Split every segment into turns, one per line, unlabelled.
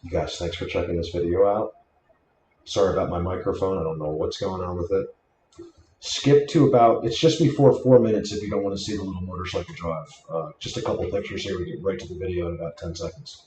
You guys, thanks for checking this video out. Sorry about my microphone. I don't know what's going on with it. Skip to about, it's just before 4 minutes if you don't want to see the little motorcycle drive. Just a couple pictures here. We get right to the video in about 10 seconds.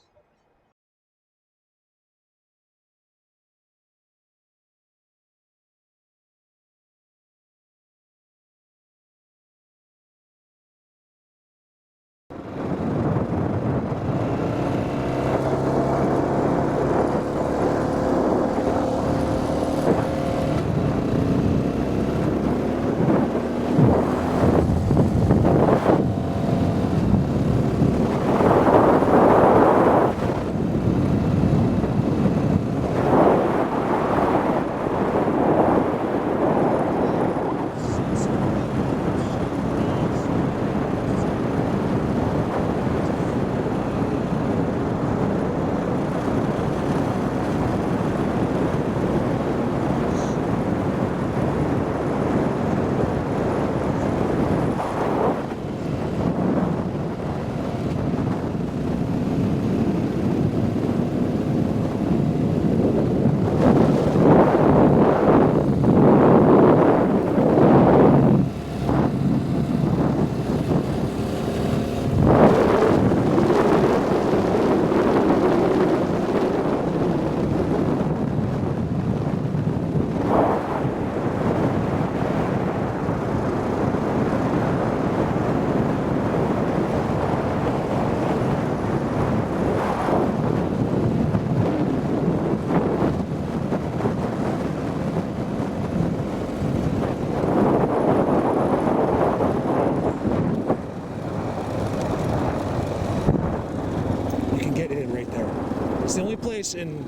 It's the only place in,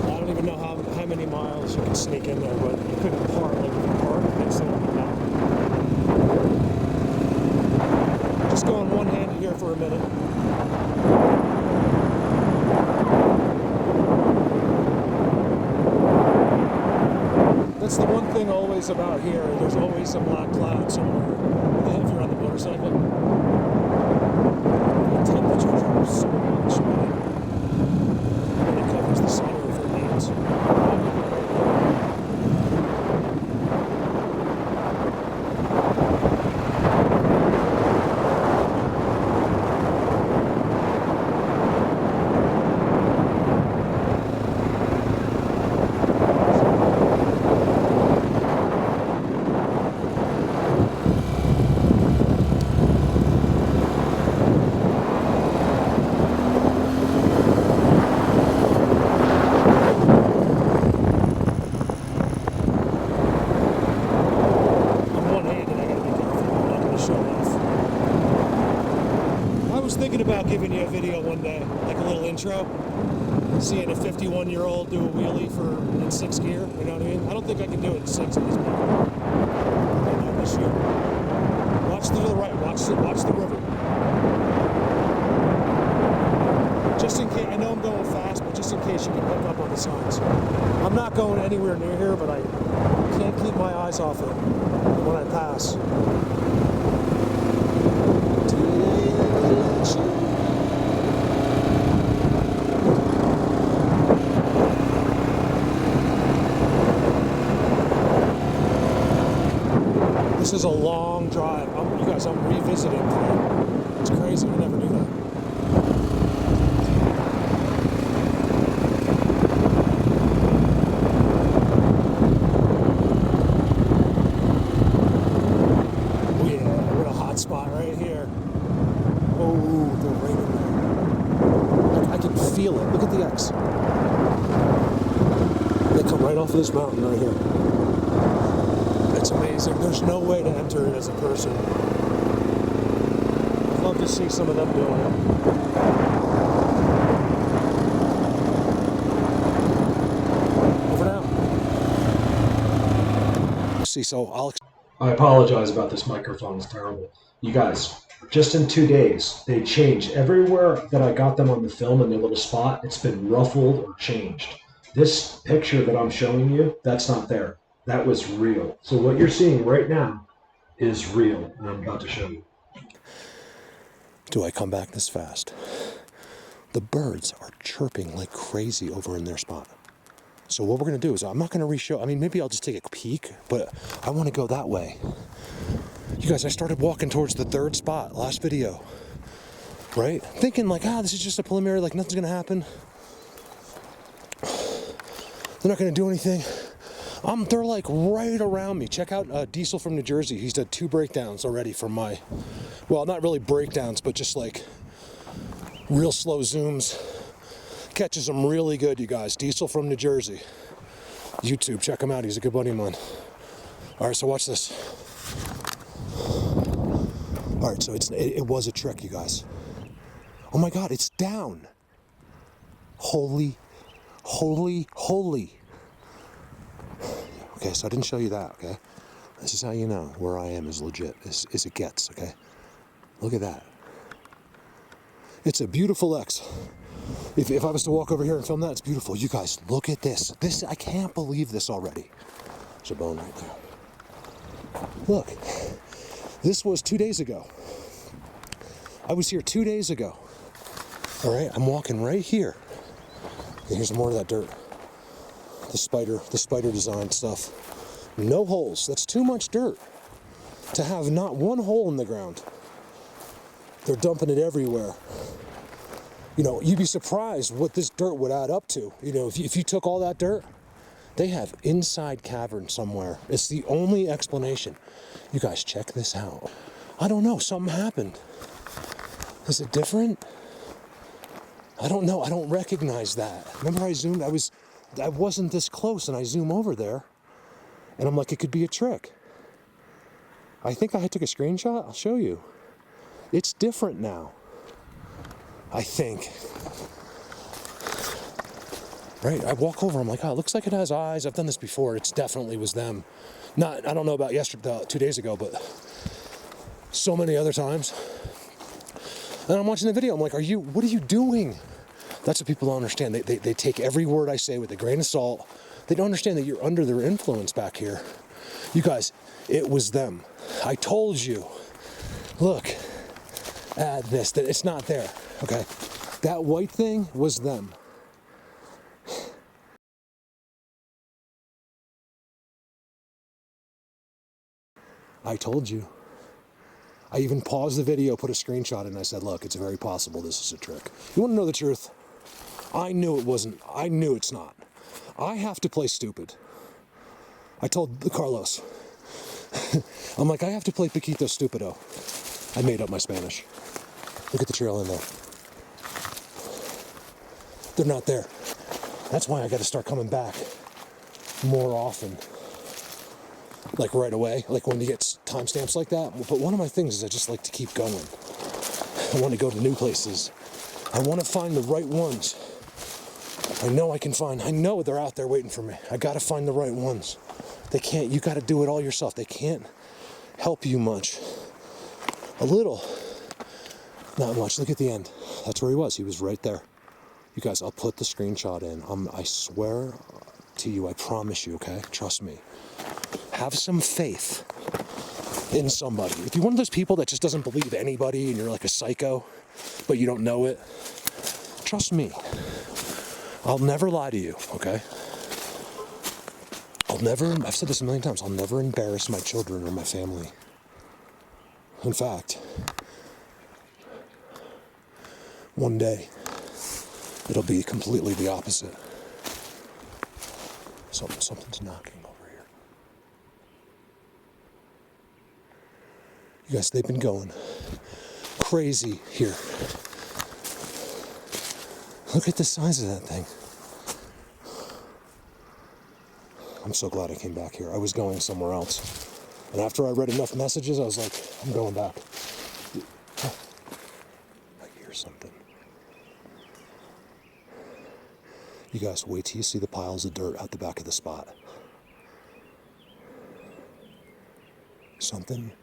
I don't even know how many miles you can sneak in there, but you couldn't park. Like if you park, it's on the mountain. Just going one-handed here for a minute. That's the one thing always about here. There's always a black cloud somewhere if you're on the motorcycle. The temperature drops so much, man. And it covers the center of your lanes. About giving you a video one day, like a little intro, seeing a 51-year-old do a wheelie in 6th gear, you know what I mean? I don't think I can do it in 6 of these people. Not this year. Watch to the right, watch the river. Just in case, I know I'm going fast, but just in case you can pick up on the signs. I'm not going anywhere near here, but I can't keep my eyes off it when I pass. This is a long drive. You guys, I'm revisiting today. It's crazy. I never do that. Oh yeah, what a hot spot right here. Oh, they're right in there. I can feel it. Look at the X. They come right off of this mountain right here. It's amazing. There's no way to enter it as a person. I'd love to see some of them doing it. Over now. See, so
I apologize about this microphone. It's terrible. You guys, just in 2 days, they changed. Everywhere that I got them on the film in their little spot, it's been ruffled or changed. This picture that I'm showing you, that's not there. That was real. So what you're seeing right now is real, and I'm about to show you.
Do I come back this fast?
The birds are chirping like crazy over in their spot. So what we're gonna do is, I'm not gonna re-show, I mean, maybe I'll just take a peek, but I wanna go that way. You guys, I started walking towards the third spot, last video, right? Thinking like, this is just a preliminary, like nothing's gonna happen. They're not gonna do anything. They're like right around me. Check out Diesel from New Jersey. He's done 2 breakdowns already from my, well, not really breakdowns, but just like real slow zooms. Catches them really good, you guys. Diesel from New Jersey. YouTube, check him out. He's a good buddy of mine. All right, so watch this. All right, so it was a trick, you guys. Oh my God, it's down. Holy, holy, holy. Okay, so I didn't show you that, okay? This is how you know where I am is legit, as it gets, okay? Look at that. It's a beautiful X. If I was to walk over here and film that, it's beautiful. You guys, look at this. I can't believe this already. There's a bone right there. Look, this was 2 days ago. I was here 2 days ago. All right, I'm walking right here. And here's more of that dirt. The spider design stuff. No holes. That's too much dirt to have not one hole in the ground. They're dumping it everywhere. You know, you'd be surprised what this dirt would add up to. You know, if you took all that dirt, they have inside cavern somewhere. It's the only explanation. You guys, check this out. I don't know, something happened. Is it different? I don't know, I don't recognize that. Remember I wasn't this close and I zoom over there and I'm like, it could be a trick. I think I took a screenshot, I'll show you. It's different now. I think. Right, I walk over, I'm like, it looks like it has eyes. I've done this before, it definitely was them. I don't know about 2 days ago, but so many other times. And I'm watching the video, I'm like, what are you doing? That's what people don't understand. They take every word I say with a grain of salt. They don't understand that you're under their influence back here. You guys, it was them. I told you. Look at this, that it's not there, okay? That white thing was them. I told you. I even paused the video, put a screenshot in, and I said, look, it's very possible this is a trick. You want to know the truth? I knew it wasn't. I knew it's not. I have to play stupid. I told Carlos, I'm like, I have to play Paquito Stupido. I made up my Spanish. Look at the trail in there. They're not there. That's why I got to start coming back more often. Like right away, like when you get timestamps like that. But one of my things is I just like to keep going. I want to go to new places. I want to find the right ones. I know they're out there waiting for me. I got to find the right ones. They can't, you got to do it all yourself. They can't help you much. A little, not much. Look at the end. That's where he was. He was right there. You guys, I'll put the screenshot in. I swear to you, I promise you, okay? Trust me. Have some faith in somebody. If you're one of those people that just doesn't believe anybody and you're like a psycho, but you don't know it, trust me. I'll never lie to you, okay? I've said this a million times, I'll never embarrass my children or my family. In fact, one day, it'll be completely the opposite. Something's knocking over here. You guys, they've been going crazy here. Look at the size of that thing. I'm so glad I came back here. I was going somewhere else. And after I read enough messages, I was like, I'm going back. I hear something. You guys, wait till you see the piles of dirt out the back of the spot. Something.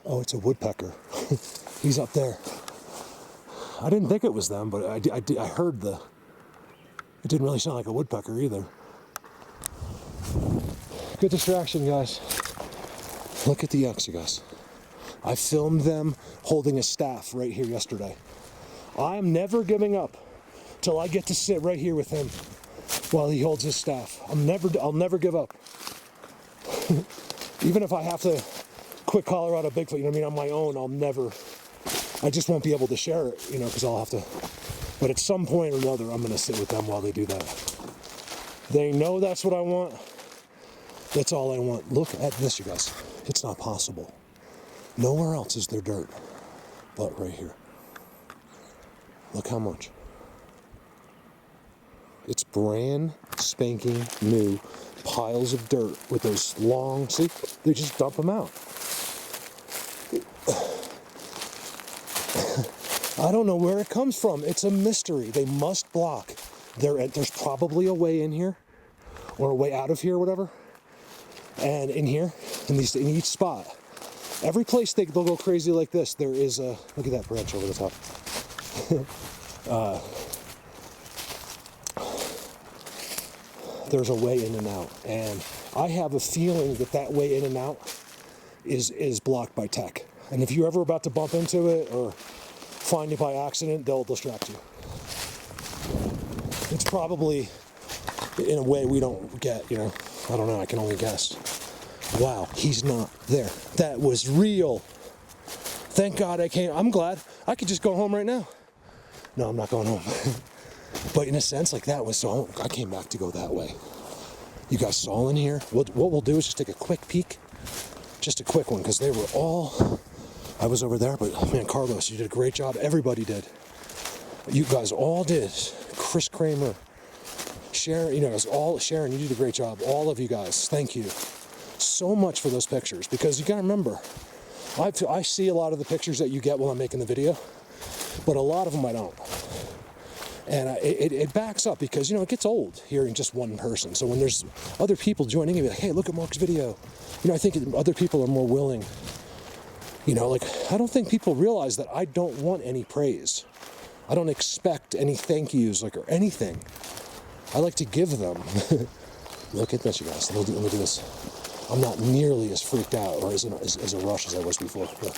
Oh, it's a woodpecker. He's up there. I didn't think it was them, but I heard it didn't really sound like a woodpecker either. Good distraction, guys. Look at the X, you guys. I filmed them holding a staff right here yesterday. I'm never giving up till I get to sit right here with him while he holds his staff. I'll never give up. Even if I have to quit Colorado Bigfoot, you know what I mean, on my own, I just won't be able to share it, you know, because I'll have to. But at some point or another, I'm going to sit with them while they do that. They know that's what I want. That's all I want. Look at this, you guys. It's not possible. Nowhere else is there dirt but right here. Look how much. It's brand spanking new piles of dirt with those long, see, they just dump them out. I don't know where it comes from. It's a mystery. They must block. There's probably a way in here or a way out of here, whatever. And in here, in each spot, every place they'll go crazy like this, there is a, look at that branch over the top. There's a way in and out. And I have a feeling that way in and out is blocked by tech. And if you're ever about to bump into it or find it by accident, they'll distract you. It's probably in a way we don't get, you know. I don't know, I can only guess. Wow, he's not there. That was real. Thank God I came. I'm glad. I could just go home right now. No, I'm not going home. But in a sense, like that was so, I came back to go that way. You guys saw in here. What we'll do is just take a quick peek. Just a quick one, because they were all, I was over there, but man, Carlos, you did a great job. Everybody did. You guys all did. Chris Kramer, Sharon, you know, it's all Sharon, you did a great job. All of you guys, thank you so much for those pictures, because you gotta remember, I see a lot of the pictures that you get while I'm making the video, but a lot of them I don't. And it backs up because, you know, it gets old hearing just one person. So when there's other people joining in, like, hey, look at Mark's video. You know, I think other people are more willing. You know, like, I don't think people realize that I don't want any praise. I don't expect any thank yous, like, or anything. I like to give them. Look at this, you guys. Let me do this. I'm not nearly as freaked out or as a rush as I was before. Look.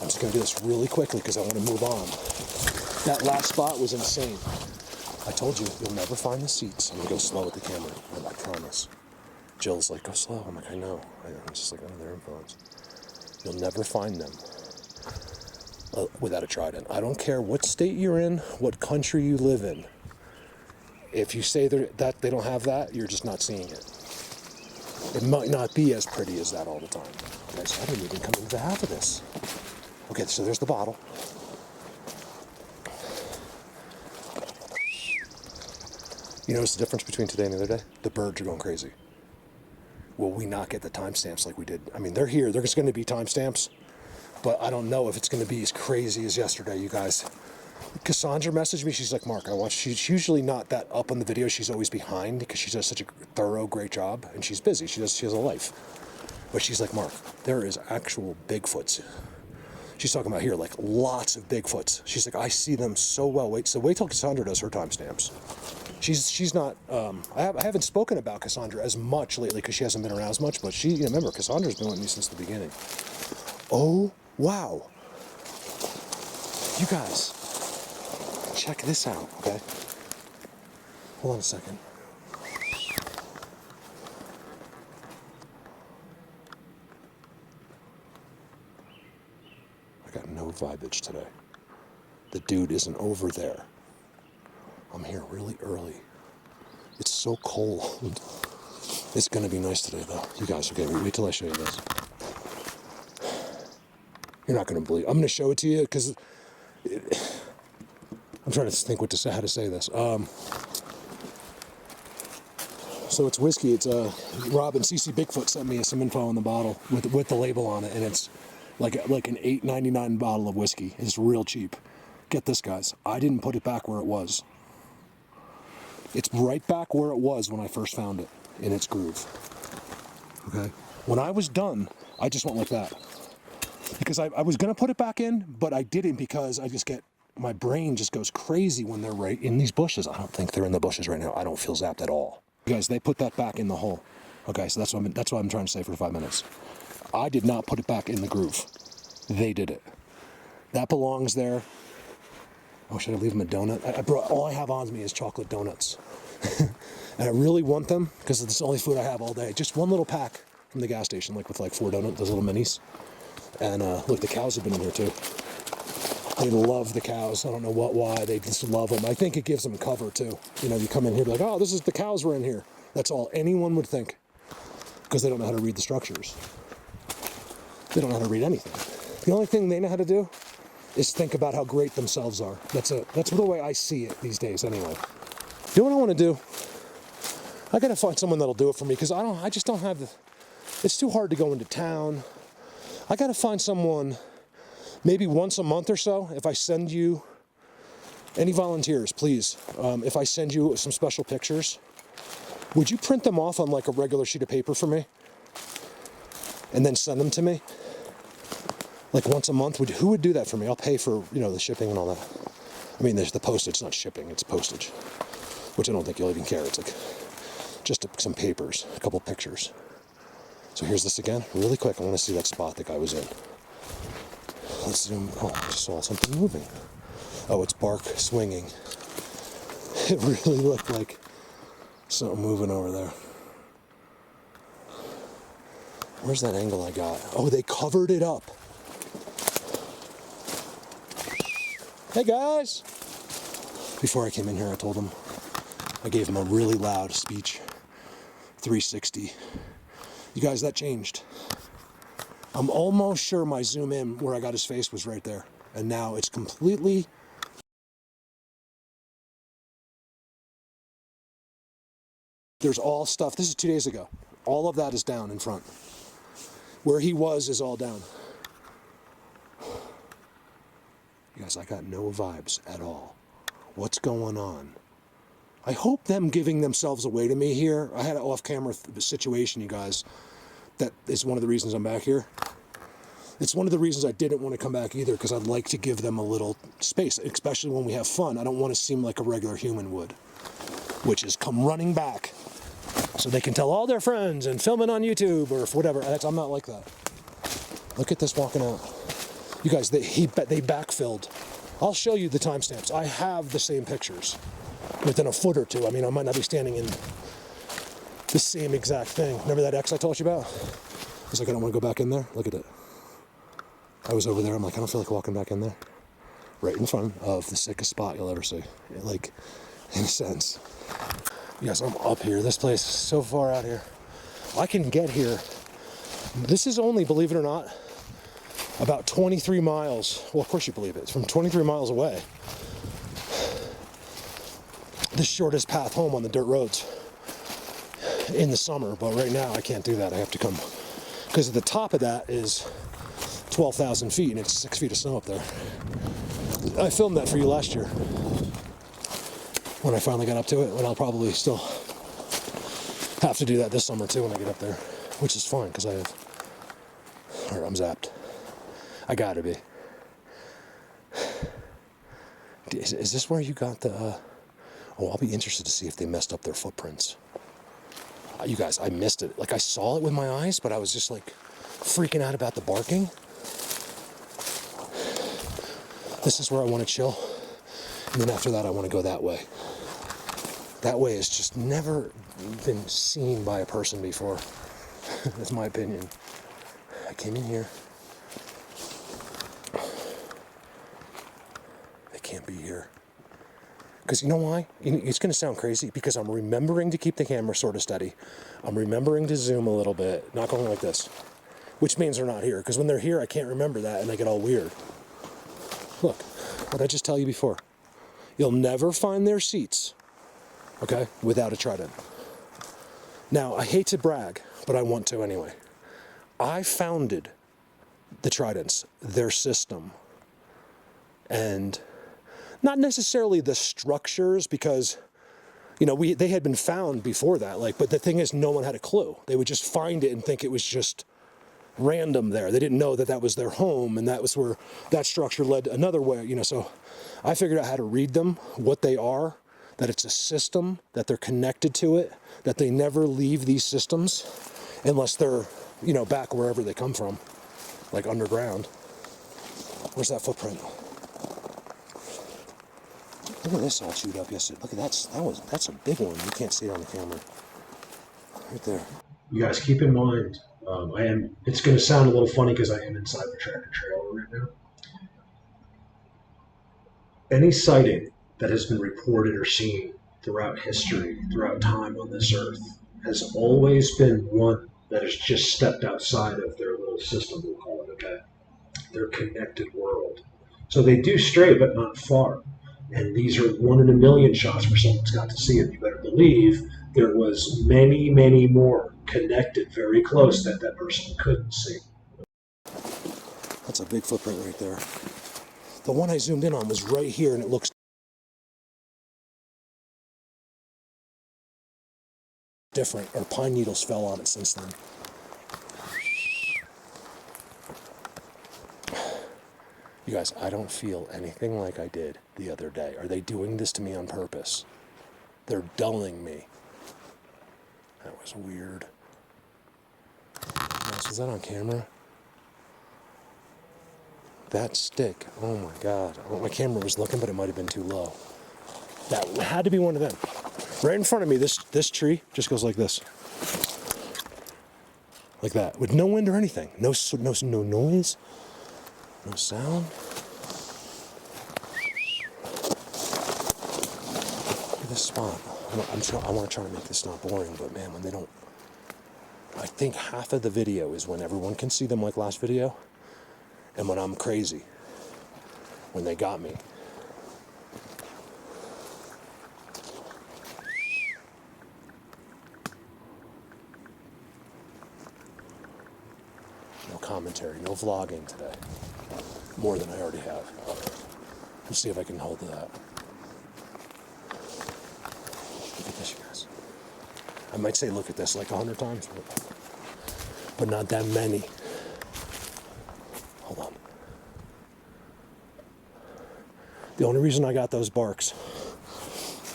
I'm just going to do this really quickly because I want to move on. That last spot was insane. I told you, you'll never find the seats. I'm going to go slow with the camera, I promise. Jill's like, go slow. I'm like, I know. I'm just like, under their influence. You'll never find them without a trident. I don't care what state you're in, what country you live in. If you say that they don't have that, you're just not seeing it. It might not be as pretty as that all the time. Okay, so I didn't even come into half of this. Okay, so there's the bottle. You notice the difference between today and the other day? The birds are going crazy. Will we not get the timestamps like we did? I mean, they're here. There's going to be timestamps, but I don't know if it's going to be as crazy as yesterday, you guys. Cassandra messaged me. She's like, Mark, I watch. She's usually not that up on the video. She's always behind because she does such a thorough, great job, and she's busy. She has a life. But she's like, Mark, there is actual Bigfoots. She's talking about here, like lots of Bigfoots. She's like, I see them so well. Wait till Cassandra does her timestamps. She's not. I haven't spoken about Cassandra as much lately because she hasn't been around as much. But she, remember, Cassandra's been with me since the beginning. Oh wow! You guys, check this out, okay? Hold on a second. I got no vibage today. The dude isn't over there. I'm here really early. It's so cold. It's gonna be nice today though. You guys, okay, wait till I show you this. You're not gonna believe. I'm gonna show it to you because I'm trying to think how to say this. So it's whiskey. It's Rob and CC Bigfoot sent me some info on the bottle with the label on it, and it's like an $8.99 bottle of whiskey. It's real cheap. Get this, guys. I didn't put it back where it was. It's right back where it was when I first found it, in its groove. Okay? When I was done, I just went like that. Because I was going to put it back in, but I didn't because my brain just goes crazy when they're right in these bushes. I don't think they're in the bushes right now. I don't feel zapped at all. You guys, they put that back in the hole. Okay, so that's what I'm trying to say for 5 minutes. I did not put it back in the groove. They did it. That belongs there. Oh, should I leave him a donut? I brought, all I have on me is chocolate donuts. And I really want them because it's the only food I have all day. Just one little pack from the gas station, like with like 4 donuts, those little minis. And look, the cows have been in here too. They love the cows. I don't know why. They just love them. I think it gives them cover too. You know, you come in here, be like, oh, this is the cows were in here. That's all anyone would think, because they don't know how to read the structures. They don't know how to read anything. The only thing they know how to do is think about how great themselves are. That's the way I see it these days anyway. You know what I want to do? I gotta find someone that'll do it for me, because I just don't have the, it's too hard to go into town. I gotta find someone maybe once a month or so. If I send you, any volunteers, please, if I send you some special pictures, would you print them off on like a regular sheet of paper for me? And then send them to me? Like once a month? Who would do that for me? I'll pay for, you know, the shipping and all that. I mean, there's the postage, it's not shipping, it's postage. Which I don't think you'll even care. It's like just some papers, a couple pictures. So here's this again, really quick. I want to see that spot the guy was in. Let's zoom. Oh, I just saw something moving. Oh, it's bark swinging. It really looked like something moving over there. Where's that angle I got? Oh, they covered it up. Hey guys! Before I came in here, I told them, I gave them a really loud speech. 360. You guys, that changed. I'm almost sure my zoom in where I got his face was right there. And now it's completely... There's all stuff. This is 2 days ago. All of that is down in front. Where he was is all down. You guys, I got no vibes at all. What's going on? I hope them giving themselves away to me here. I had an off-camera situation, you guys. That is one of the reasons I'm back here. It's one of the reasons I didn't want to come back either, because I'd like to give them a little space, especially when we have fun. I don't want to seem like a regular human would, which is come running back so they can tell all their friends and film it on YouTube or whatever. I'm not like that. Look at this walking out. You guys, they backfilled. I'll show you the timestamps. I have the same pictures within a foot or two. I mean, I might not be standing in the same exact thing. Remember that X I told you about? I was like, I don't want to go back in there. Look at it. I was over there. I'm like, I don't feel like walking back in there. Right in front of the sickest spot you'll ever see. Like, in a sense. Yes, I'm up here. This place is so far out here. I can get here. This is only, believe it or not, about 23 miles. Well, of course you believe it. It's from 23 miles away. The shortest path home on the dirt roads in the summer. But right now I can't do that. I have to come, because at the top of that is 12,000 feet and it's 6 feet of snow up there. I filmed that for you last year when I finally got up to it, and I'll probably still have to do that this summer too when I get up there, which is fine because I'm zapped. I gotta be. Is this where you got the, oh, I'll be interested to see if they messed up their footprints. You guys, I missed it. Like, I saw it with my eyes, but I was just like freaking out about the barking. This is where I want to chill. And then after that, I want to go that way. That way has just never been seen by a person before. That's my opinion. I came in here. They can't be here. Because you know why? It's going to sound crazy, because I'm remembering to keep the camera sort of steady. I'm remembering to zoom a little bit, not going like this. Which means they're not here, because when they're here, I can't remember that, and I get all weird. Look, what did I just tell you before? You'll never find their seats, okay, without a trident. Now, I hate to brag, but I want to anyway. I founded the tridents, their system, and not necessarily the structures, because, you know, they had been found before that, like, but the thing is, no one had a clue. They would just find it and think it was just random there. They didn't know that that was their home, and that was where that structure led another way, you know. So I figured out how to read them, what they are, that it's a system, that they're connected to it, that they never leave these systems unless they're, you know, back wherever they come from, like underground. Where's that footprint? Look at this all chewed up yesterday. Look at that's a big one. You can't see it on the camera. Right there.
You guys keep in mind, it's going to sound a little funny because I am inside the tractor trailer right now. Any sighting that has been reported or seen throughout history, throughout time on this earth, has always been one that has just stepped outside of their little system, we'll call it, okay? Their connected world. So they do stray, but not far. And these are 1 in a million shots where someone's got to see it. You better believe there was many, many more connected very close that that person couldn't see.
That's a big footprint right there. The one I zoomed in on was right here, and it looks different. Or pine needles fell on it since then. You guys, I don't feel anything like I did the other day. Are they doing this to me on purpose? They're dulling me. That was weird. Was that on camera? That stick, oh my God. My camera was looking, but it might have been too low. That had to be one of them. Right in front of me, this tree just goes like this. Like that, with no wind or anything. No noise, no sound. Look at this spot. I want to try to make this not boring, but man, when they don't... I think half of the video is when everyone can see them like last video, and when I'm crazy, when they got me. No commentary, no vlogging today. More than I already have. Let's see if I can hold to that. Look at this, you guys. I might say look at this like 100 times, but not that many. Hold on. The only reason I got those barks,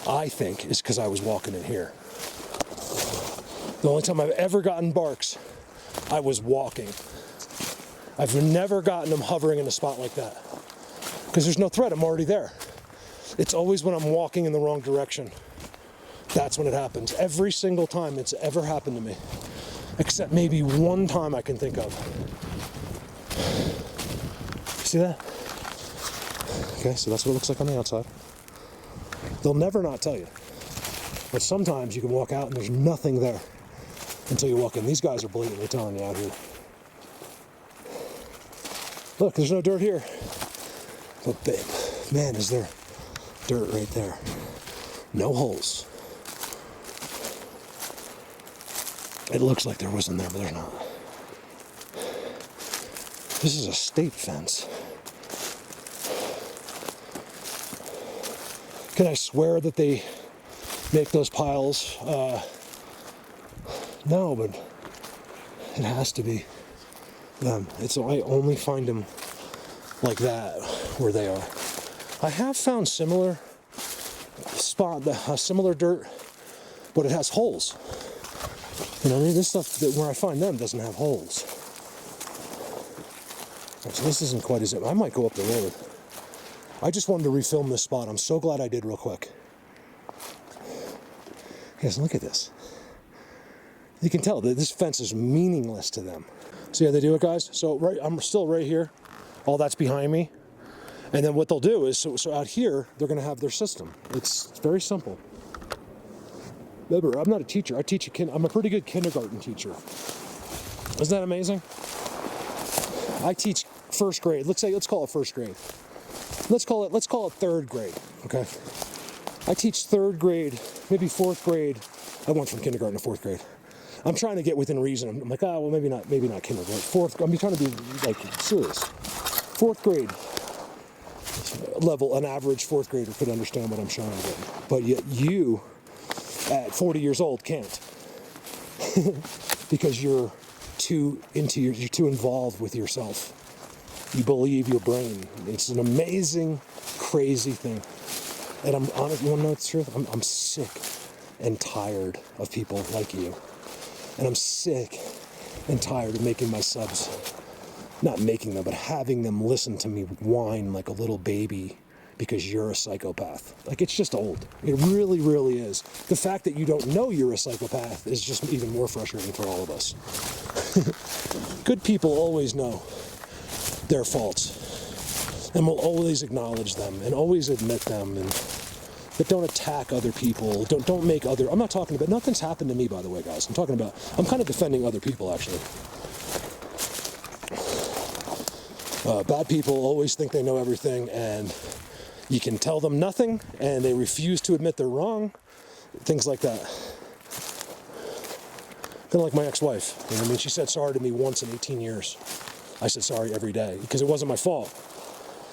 I think, is because I was walking in here. The only time I've ever gotten barks, I was walking. I've never gotten them hovering in a spot like that. Because there's no threat, I'm already there. It's always when I'm walking in the wrong direction. That's when it happens. Every single time it's ever happened to me. Except maybe one time I can think of. See that? Okay, so that's what it looks like on the outside. They'll never not tell you. But sometimes you can walk out and there's nothing there until you walk in. These guys are blatantly telling you out here. Look, there's no dirt here. But man, is there dirt right there. No holes. It looks like there wasn't there, but there's not. This is a state fence. Can I swear that they make those piles? No, but it has to be them. I only find them like that where they are. I have found similar similar dirt, but it has holes. You know, this stuff where I find them doesn't have holes. So this isn't quite as... I might go up the road. I just wanted to refilm this spot. I'm so glad I did real quick. Guys, look at this. You can tell that this fence is meaningless to them. See how they do it, guys? So I'm still right here. All that's behind me. And then what they'll do is, so out here, they're going to have their system. It's very simple. Remember, I'm not a teacher. I'm a pretty good kindergarten teacher. Isn't that amazing? I teach first grade. Let's call it first grade. Let's call it third grade. Okay. I teach third grade, maybe fourth grade. I went from kindergarten to fourth grade. I'm trying to get within reason. I'm like, well, maybe not kindergarten. Fourth. I'm trying to be like serious. Fourth grade level, an average fourth grader could understand what I'm showing them. But yet you, at 40 years old, can't. Because you're too involved with yourself. You believe your brain. It's an amazing, crazy thing. And I'm honest, you want to know the truth? I'm sick and tired of people like you. And I'm sick and tired of making my subs not making them, but having them listen to me whine like a little baby because you're a psychopath. Like, it's just old. It really, really is. The fact that you don't know you're a psychopath is just even more frustrating for all of us. Good people always know their faults and will always acknowledge them and always admit them, and but don't attack other people. Don't make other... I'm not talking about... Nothing's happened to me, by the way, guys. I'm talking about... I'm kind of defending other people, actually. Bad people always think they know everything, and you can tell them nothing, and they refuse to admit they're wrong. Things like that. Kind of like my ex-wife. You know what I mean? She said sorry to me once in 18 years. I said sorry every day, because it wasn't my fault.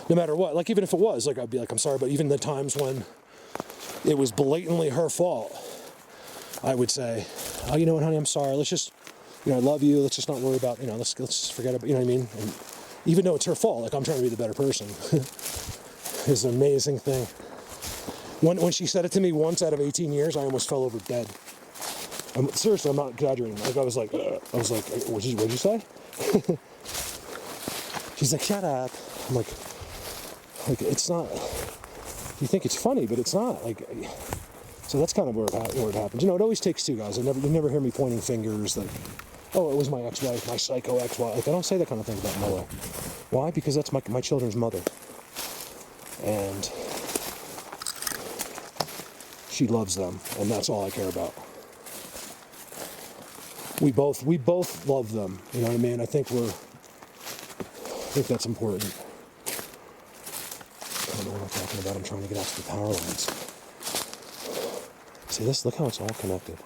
No matter what. Like, even if it was, like, I'd be like, I'm sorry, but even the times when it was blatantly her fault, I would say, oh, you know what, honey, I'm sorry. Let's just, I love you. Let's just not worry about, let's just forget about, you know what I mean? And even though it's her fault, like, I'm trying to be the better person. It's an amazing thing. When she said it to me once out of 18 years, I almost fell over dead. Seriously, I'm not exaggerating. Like, I was like, what'd you say? She's like, shut up. I'm like, it's not... You think it's funny, but it's not. Like, so that's kind of where it happens. It always takes two, guys. You never hear me pointing fingers like, oh, it was my ex-wife, my psycho ex-wife. Like, I don't say that kind of thing about Noah. Why? Because that's my children's mother, and she loves them, and that's all I care about. We both love them. You know what I mean? I think that's important. I don't know what I'm talking about. I'm trying to get out to the power lines. See this? Look how it's all connected.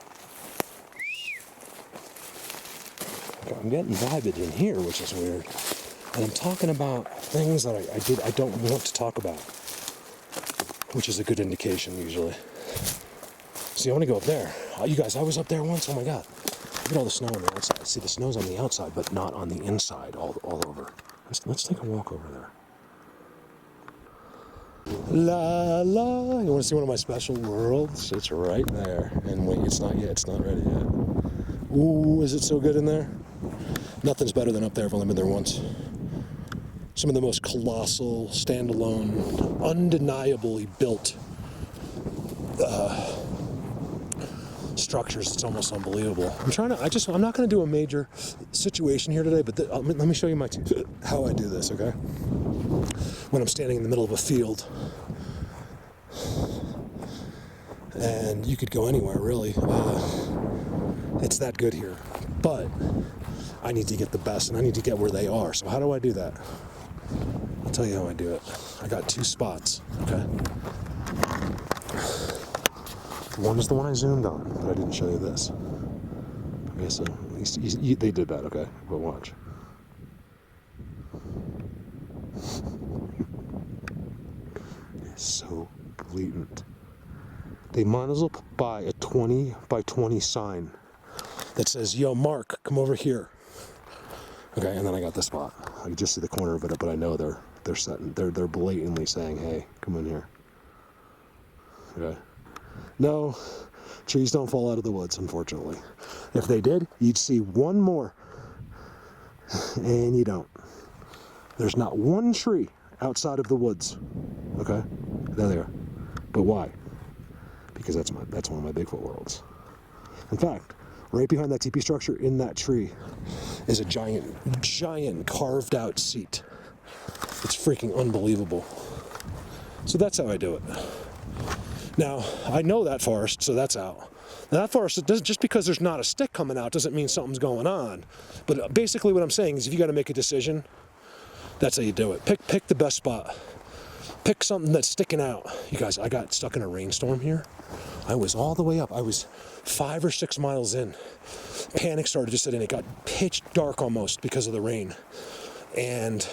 Okay, I'm getting vibed in here, which is weird. And I'm talking about things that I don't want to talk about, which is a good indication usually. See, I want to go up there. You guys, I was up there once. Oh my God. Look at all the snow on the outside. See, the snow's on the outside, but not on the inside all over. Let's take a walk over there. La la. You want to see one of my special worlds? It's right there. And wait, it's not yet. It's not ready yet. Ooh, is it so good in there? Nothing's better than up there. I've only been there once. Some of the most colossal, standalone, undeniably built structures. It's almost unbelievable. I'm not going to do a major situation here today, but let me show you how I do this, okay? When I'm standing in the middle of a field, and you could go anywhere, really. It's that good here. But I need to get the best, and I need to get where they are. So how do I do that? I'll tell you how I do it. I got two spots, okay? One is the one I zoomed on, but I didn't show you this. Okay, so they did that, okay? But watch. It's so blatant. They might as well buy a 20 by 20 sign that says, yo, Mark, come over here. Okay, and then I got the spot. I can just see the corner of it, but I know they're blatantly saying, hey, come in here. Okay. No, trees don't fall out of the woods, unfortunately. If they did, you'd see one more. And you don't. There's not one tree outside of the woods. Okay? There they are. But why? Because that's one of my Bigfoot worlds. In fact, right behind that teepee structure in that tree is a giant carved out seat. It's freaking unbelievable. So that's how I do it. Now, I know that forest, so that's out. Now, that forest, just because there's not a stick coming out doesn't mean something's going on. But basically what I'm saying is if you got to make a decision, that's how you do it. Pick the best spot. Pick something that's sticking out. You guys, I got stuck in a rainstorm here. I was all the way up. I was 5 or 6 miles in. Panic started to set in. It got pitch dark almost because of the rain. And,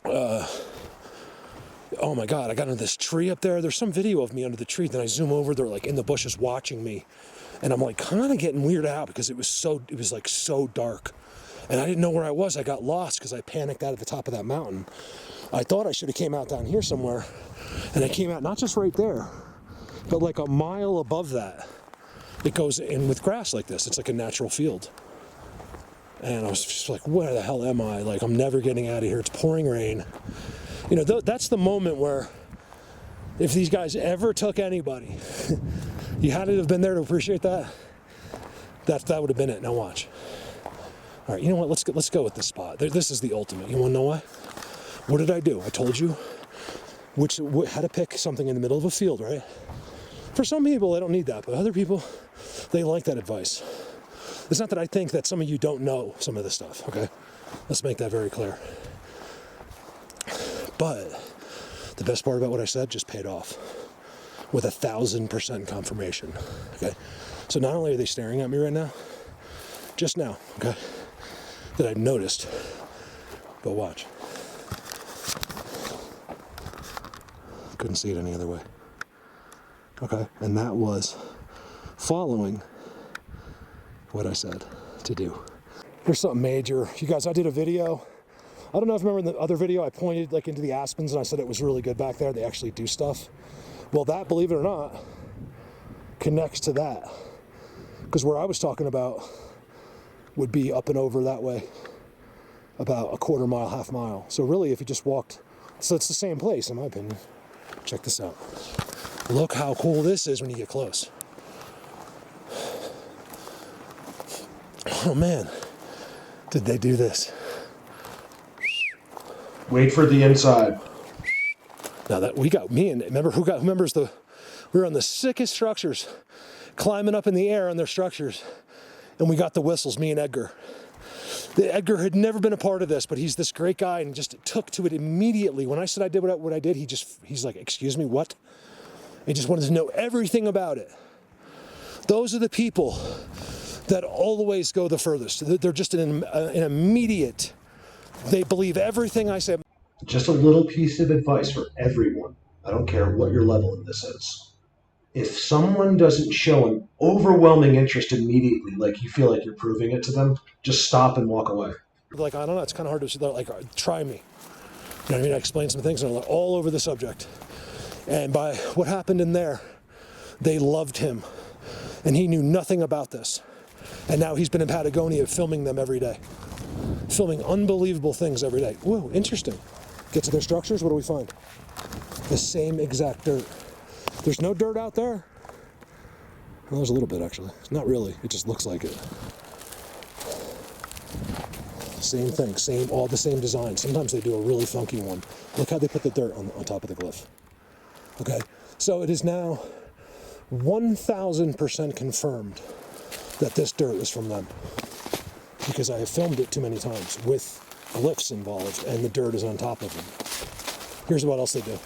oh my God, I got into this tree up there. There's some video of me under the tree. Then I zoom over, they're like in the bushes watching me. And I'm like kind of getting weirded out because it was like so dark. And I didn't know where I was. I got lost because I panicked out at the top of that mountain. I thought I should have came out down here somewhere. And I came out not just right there, but like a mile above that. It goes in with grass like this. It's like a natural field. And I was just like, where the hell am I? Like, I'm never getting out of here. It's pouring rain. You know, that's the moment where if these guys ever took anybody, you had to have been there to appreciate that. That would have been it. Now watch. All right, you know what? Let's go with this spot. This is the ultimate. You want to know why? What did I do? I told you how to pick something in the middle of a field, right? For some people, they don't need that, but other people, they like that advice. It's not that I think that some of you don't know some of this stuff, okay? Let's make that very clear. But the best part about what I said just paid off with 1,000% confirmation, okay? So not only are they staring at me right now, just now, okay, that I noticed, but watch. Couldn't see it any other way. Okay, and that was following what I said to do. Here's something major. You guys, I did a video. I don't know if you remember in the other video, I pointed like into the aspens and I said it was really good back there. They actually do stuff. Well, that, believe it or not, connects to that. Because where I was talking about would be up and over that way, about a quarter mile, half mile. So really, if you just walked, so it's the same place in my opinion. Check this out. Look how cool this is when you get close. Oh man, did they do this?
Wait for the inside.
Now that we got me and we were on the sickest structures, climbing up in the air on their structures, and we got the whistles, me and Edgar. Edgar had never been a part of this, but he's this great guy and just took to it immediately. When I said I did what I did, he's like, excuse me, what? He just wanted to know everything about it. Those are the people that always go the furthest. They're just an immediate, they believe everything I say.
Just a little piece of advice for everyone. I don't care what your level in this is. If someone doesn't show an overwhelming interest immediately, like you feel like you're proving it to them, just stop and walk away.
Like, I don't know, it's kind of hard to, they're like, try me. You know what I mean? I explained some things and they're like all over the subject. And by what happened in there, they loved him. And he knew nothing about this. And now he's been in Patagonia filming them every day. Filming unbelievable things every day. Whoa, interesting. Get to their structures, what do we find? The same exact dirt. There's no dirt out there. Well, there's a little bit actually. Not really, it just looks like it. Same thing, all the same design. Sometimes they do a really funky one. Look how they put the dirt on top of the glyph. Okay, so it is now 1,000% confirmed that this dirt is from them. Because I have filmed it too many times with glyphs involved and the dirt is on top of them. Here's what else they do.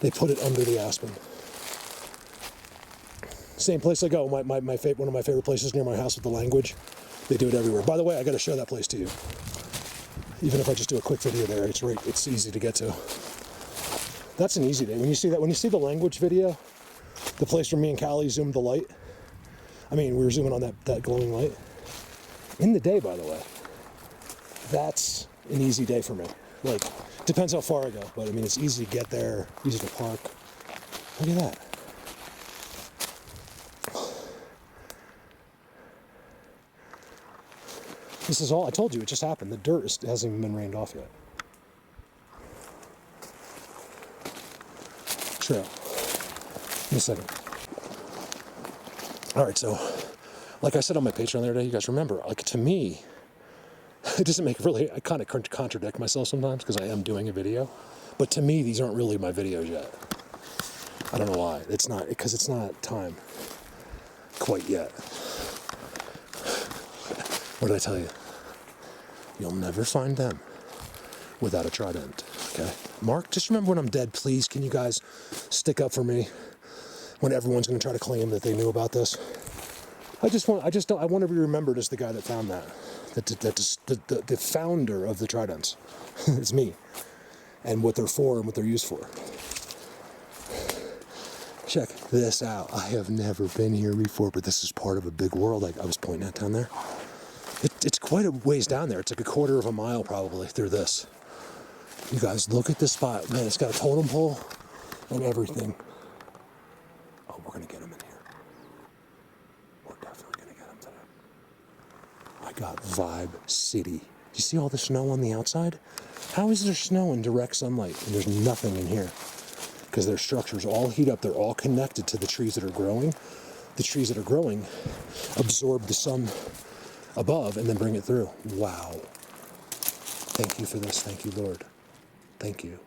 They put it under the aspen. Same place I go, one of my favorite places near my house with the language. They do it everywhere. By the way, I got to show that place to you. Even if I just do a quick video there, it's easy to get to. That's an easy day. When you see the language video, the place where me and Callie zoomed the light, we were zooming on that glowing light. In the day, by the way, that's an easy day for me. Like, depends how far I go, but it's easy to get there, easy to park. Look at that. This is all, I told you, it just happened. The dirt hasn't even been rained off yet. Trail. Give me a second. All right, so, like I said on my Patreon the other day, you guys remember, like, to me, it doesn't make really, I kind of contradict myself sometimes because I am doing a video, but to me, these aren't really my videos yet. I don't know why. It's not, because it's not time quite yet. What did I tell you? You'll never find them without a trident, okay? Mark, just remember when I'm dead, please, can you guys stick up for me when everyone's going to try to claim that they knew about this? I want to be remembered as the guy that found that. The founder of the tridents. It's me. And what they're for and what they're used for. Check this out. I have never been here before, but this is part of a big world. Like I was pointing at down there. It's quite a ways down there. It's like a quarter of a mile probably through this. You guys, look at this spot. Man, it's got a totem pole and everything. Oh, we're going to get him in here. We're definitely going to get him today. I got Vibe City. You see all the snow on the outside? How is there snow in direct sunlight and there's nothing in here? Because their structures all heat up. They're all connected to the trees that are growing. The trees that are growing absorb the sun above and then bring it through. Wow. Thank you for this. Thank you, Lord. Thank you.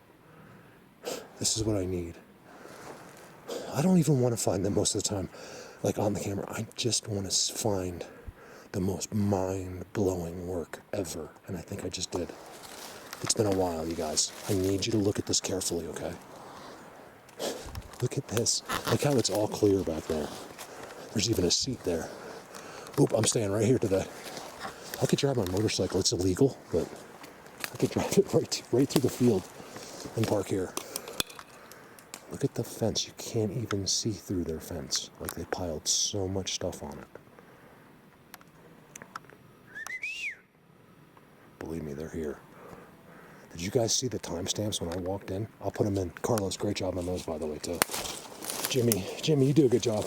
This is what I need. I don't even want to find them most of the time, like on the camera. I just want to find the most mind-blowing work ever. And I think I just did. It's been a while, you guys. I need you to look at this carefully, okay? Look at this. Look how it's all clear back there. There's even a seat there. Oop, I'm staying right here today. I could drive my motorcycle. It's illegal, but I could drive it right through the field and park here. Look at the fence. You can't even see through their fence. Like they piled so much stuff on it. Believe me, they're here. Did you guys see the timestamps when I walked in? I'll put them in. Carlos, great job on those, by the way, too. Jimmy, you do a good job.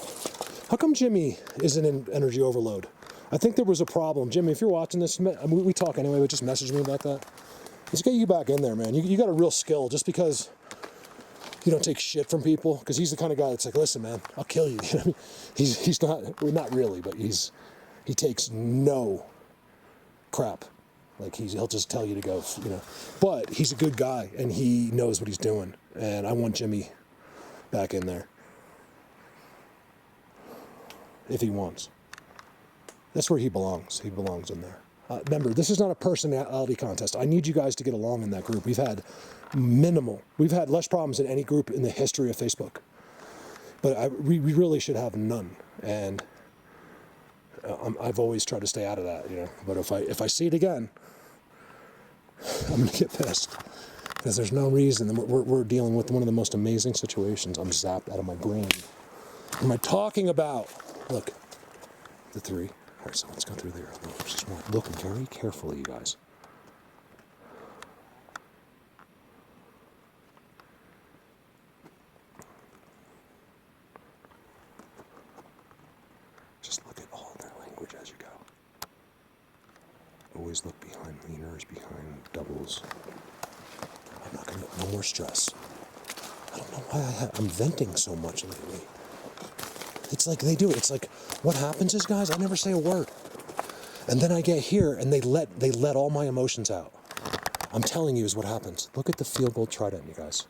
How come Jimmy isn't in energy overload? I think there was a problem. Jimmy, if you're watching this, we talk anyway, but just message me about that. Let's get you back in there, man. You got a real skill. Just because you don't take shit from people, because he's the kind of guy that's like, listen, man, I'll kill you. You know what I mean? He's not, well, not really, but he takes no crap. Like he'll just tell you to go, you know. But he's a good guy and he knows what he's doing. And I want Jimmy back in there. If he wants. That's where he belongs. He belongs in there. Remember, this is not a personality contest. I need you guys to get along in that group. We've had less problems than any group in the history of Facebook. But we really should have none. And I've always tried to stay out of that, you know. But if I see it again, I'm going to get pissed. Because there's no reason. We're dealing with one of the most amazing situations. I'm zapped out of my brain. What am I talking about? Look, the three. All right, so let's go through there. Just look very carefully, you guys. Just look at all their language as you go. Always look behind leaners, behind doubles. I'm not gonna, no more stress. I don't know why I'm venting so much lately. It's like they do it. It's like, what happens is, guys, I never say a word. And then I get here and they let all my emotions out. I'm telling you is what happens. Look at the field goal trident, you guys.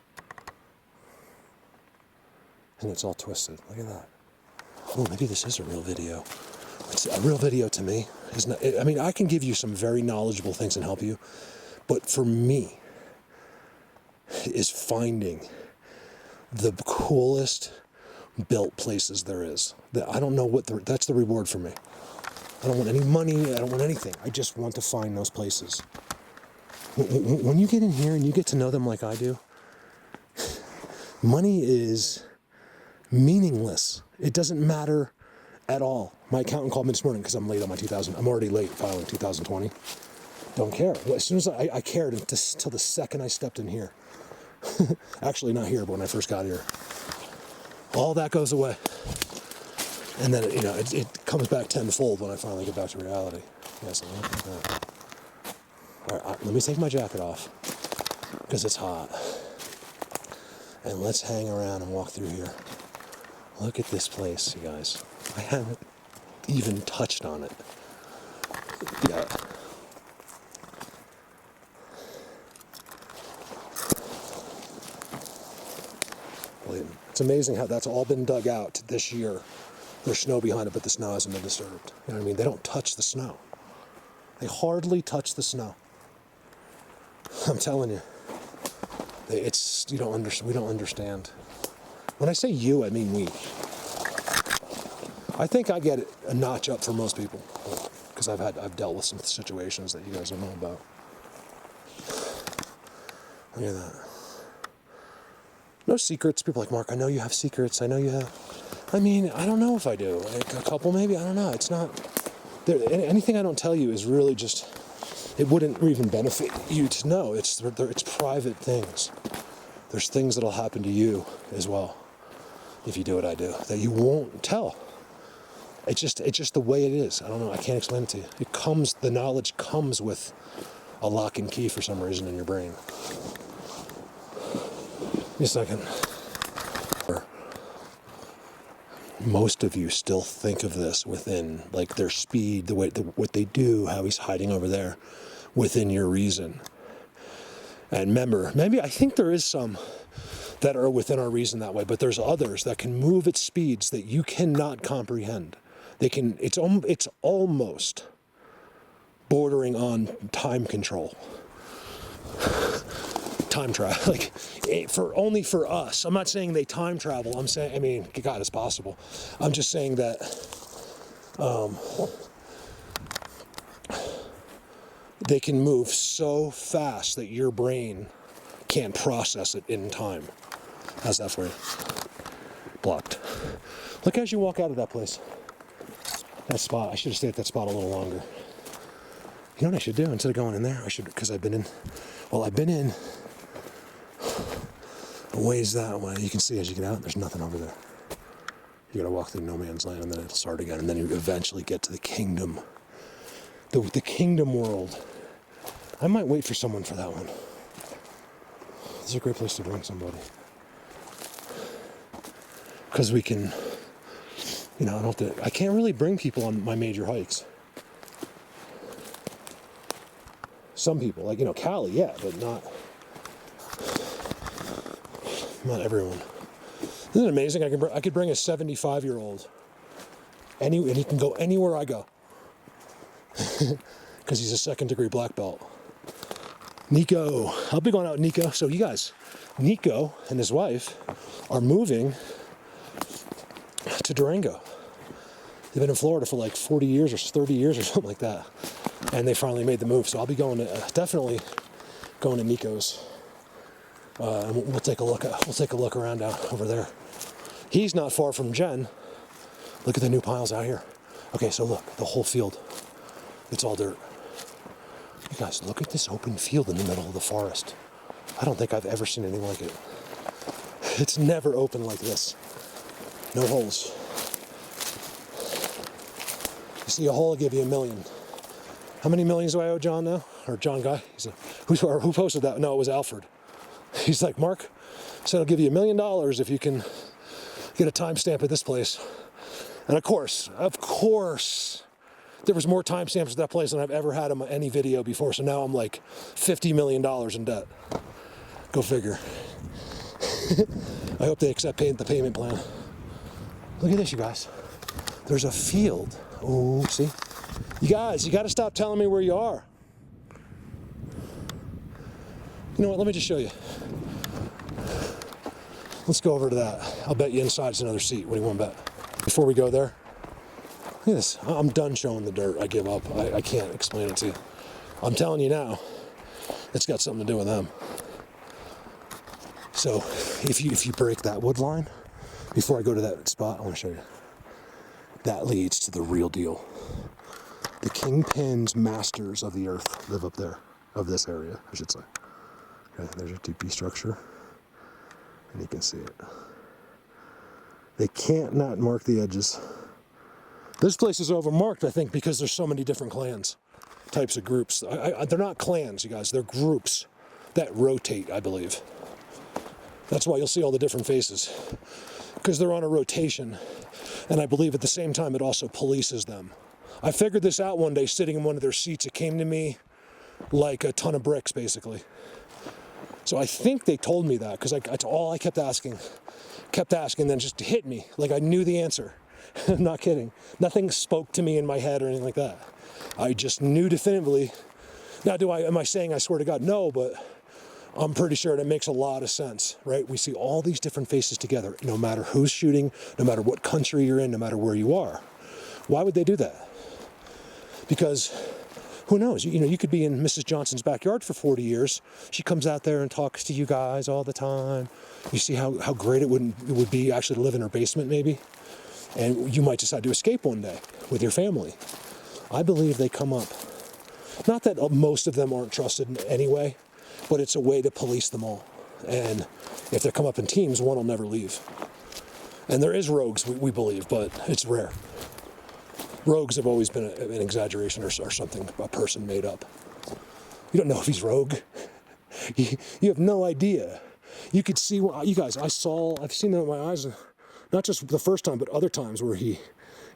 And it's all twisted. Look at that. Oh, maybe this is a real video. It's a real video to me. I mean, I can give you some very knowledgeable things and help you. But for me, is finding the coolest built places there is. I don't know that's the reward for me. I don't want any money, I don't want anything. I just want to find those places. When you get in here and you get to know them like I do, money is meaningless. It doesn't matter at all. My accountant called me this morning because I'm late on my I'm already late filing 2020. Don't care. As soon as I cared until the second I stepped in here. Actually not here, but when I first got here. All that goes away. And then, you know, it comes back tenfold when I finally get back to reality. Yes, I like that. All right, let me take my jacket off because it's hot. And let's hang around and walk through here. Look at this place, you guys. I haven't even touched on it yet. It's amazing how that's all been dug out this year. There's snow behind it, but the snow hasn't been disturbed. You know what I mean? They don't touch the snow. They hardly touch the snow. I'm telling you. We don't understand. When I say you, I mean we. I think I get it a notch up for most people. Because I've dealt with some situations that you guys don't know about. Look at that. No secrets. People are like, Mark, I know you have secrets. I know you have. I mean, I don't know if I do. Like a couple, maybe. I don't know. It's not. Anything I don't tell you is really just. It wouldn't even benefit you to know. It's private things. There's things that'll happen to you as well if you do what I do that you won't tell. It's just the way it is. I don't know. I can't explain it to you. The knowledge comes with a lock and key for some reason in your brain. Give me a second. Most of you still think of this within, like, their speed, what they do, how he's hiding over there, within your reason. And remember, maybe I think there is some that are within our reason that way, but there's others that can move at speeds that you cannot comprehend. It's almost bordering on time control. Time travel, like, only for us. I'm not saying they time travel. I'm saying, I mean, God, it's possible. I'm just saying that they can move so fast that your brain can't process it in time. How's that for you? Blocked. Look as you walk out of that place. That spot. I should have stayed at that spot a little longer. You know what I should do instead of going in there? I should, because I've been in a ways that way. You can see as you get out, there's nothing over there. You gotta walk through no man's land, and then it'll start again, and then you eventually get to the kingdom. The kingdom world. I might wait for someone for that one. This is a great place to bring somebody. Because we can, I can't really bring people on my major hikes. Some people, like, Cali, yeah, but not everyone. Isn't it amazing? I could bring a 75-year-old, and he can go anywhere I go, because he's a second-degree black belt. Nico, I'll be going out with Nico. So you guys, Nico and his wife are moving to Durango. They've been in Florida for like 40 years or 30 years or something like that, and they finally made the move. So I'll be definitely going to Nico's. And we'll take a look around out over there. He's not far from Jen. Look at the new piles out here. Okay, so look, the whole field, it's all dirt. You guys, look at this open field in the middle of the forest. I don't think I've ever seen anything like it. It's never open like this. No holes. You see a hole, I'll give you $1 million. How many millions do I owe John now? Or John Guy? Who posted that? No, it was Alfred. He's like, Mark said I'll give you $1 million if you can get a timestamp at this place. And of course, there was more timestamps at that place than I've ever had in any video before. So now I'm like $50 million in debt. Go figure. I hope they accept the payment plan. Look at this, you guys. There's a field. Oh, see? You guys, you got to stop telling me where you are. You know what? Let me just show you. Let's go over to that. I'll bet you inside's another seat. What do you want to bet? Before we go there, look at this. I'm done showing the dirt. I give up. I can't explain it to you. I'm telling you now, it's got something to do with them. So if you break that wood line, before I go to that spot, I want to show you. That leads to the real deal. The kingpins, masters of the earth, live up there, of this area, I should say. Okay, there's a TP structure, and you can see it. They can't not mark the edges. This place is overmarked, I think, because there's so many different clans, types of groups. They're not clans, you guys. They're groups that rotate, I believe. That's why you'll see all the different faces, because they're on a rotation. And I believe at the same time, it also polices them. I figured this out one day sitting in one of their seats. It came to me like a ton of bricks, basically. So I think they told me that, because that's all I kept asking, then just hit me like I knew the answer. I'm not kidding. Nothing spoke to me in my head or anything like that. I just knew definitively. Now, am I saying I swear to God? No, but I'm pretty sure that makes a lot of sense, right? We see all these different faces together, no matter who's shooting, no matter what country you're in, no matter where you are. Why would they do that? Because who knows? You could be in Mrs. Johnson's backyard for 40 years. She comes out there and talks to you guys all the time. You see how great it would be actually to live in her basement, maybe? And you might decide to escape one day with your family. I believe they come up. Not that most of them aren't trusted in any way, but it's a way to police them all. And if they come up in teams, one will never leave. And there is rogues, we believe, but it's rare. Rogues have always been an exaggeration or something a person made up. You don't know if he's rogue. You have no idea. You could see, you guys, I've seen that with my eyes, not just the first time, but other times where he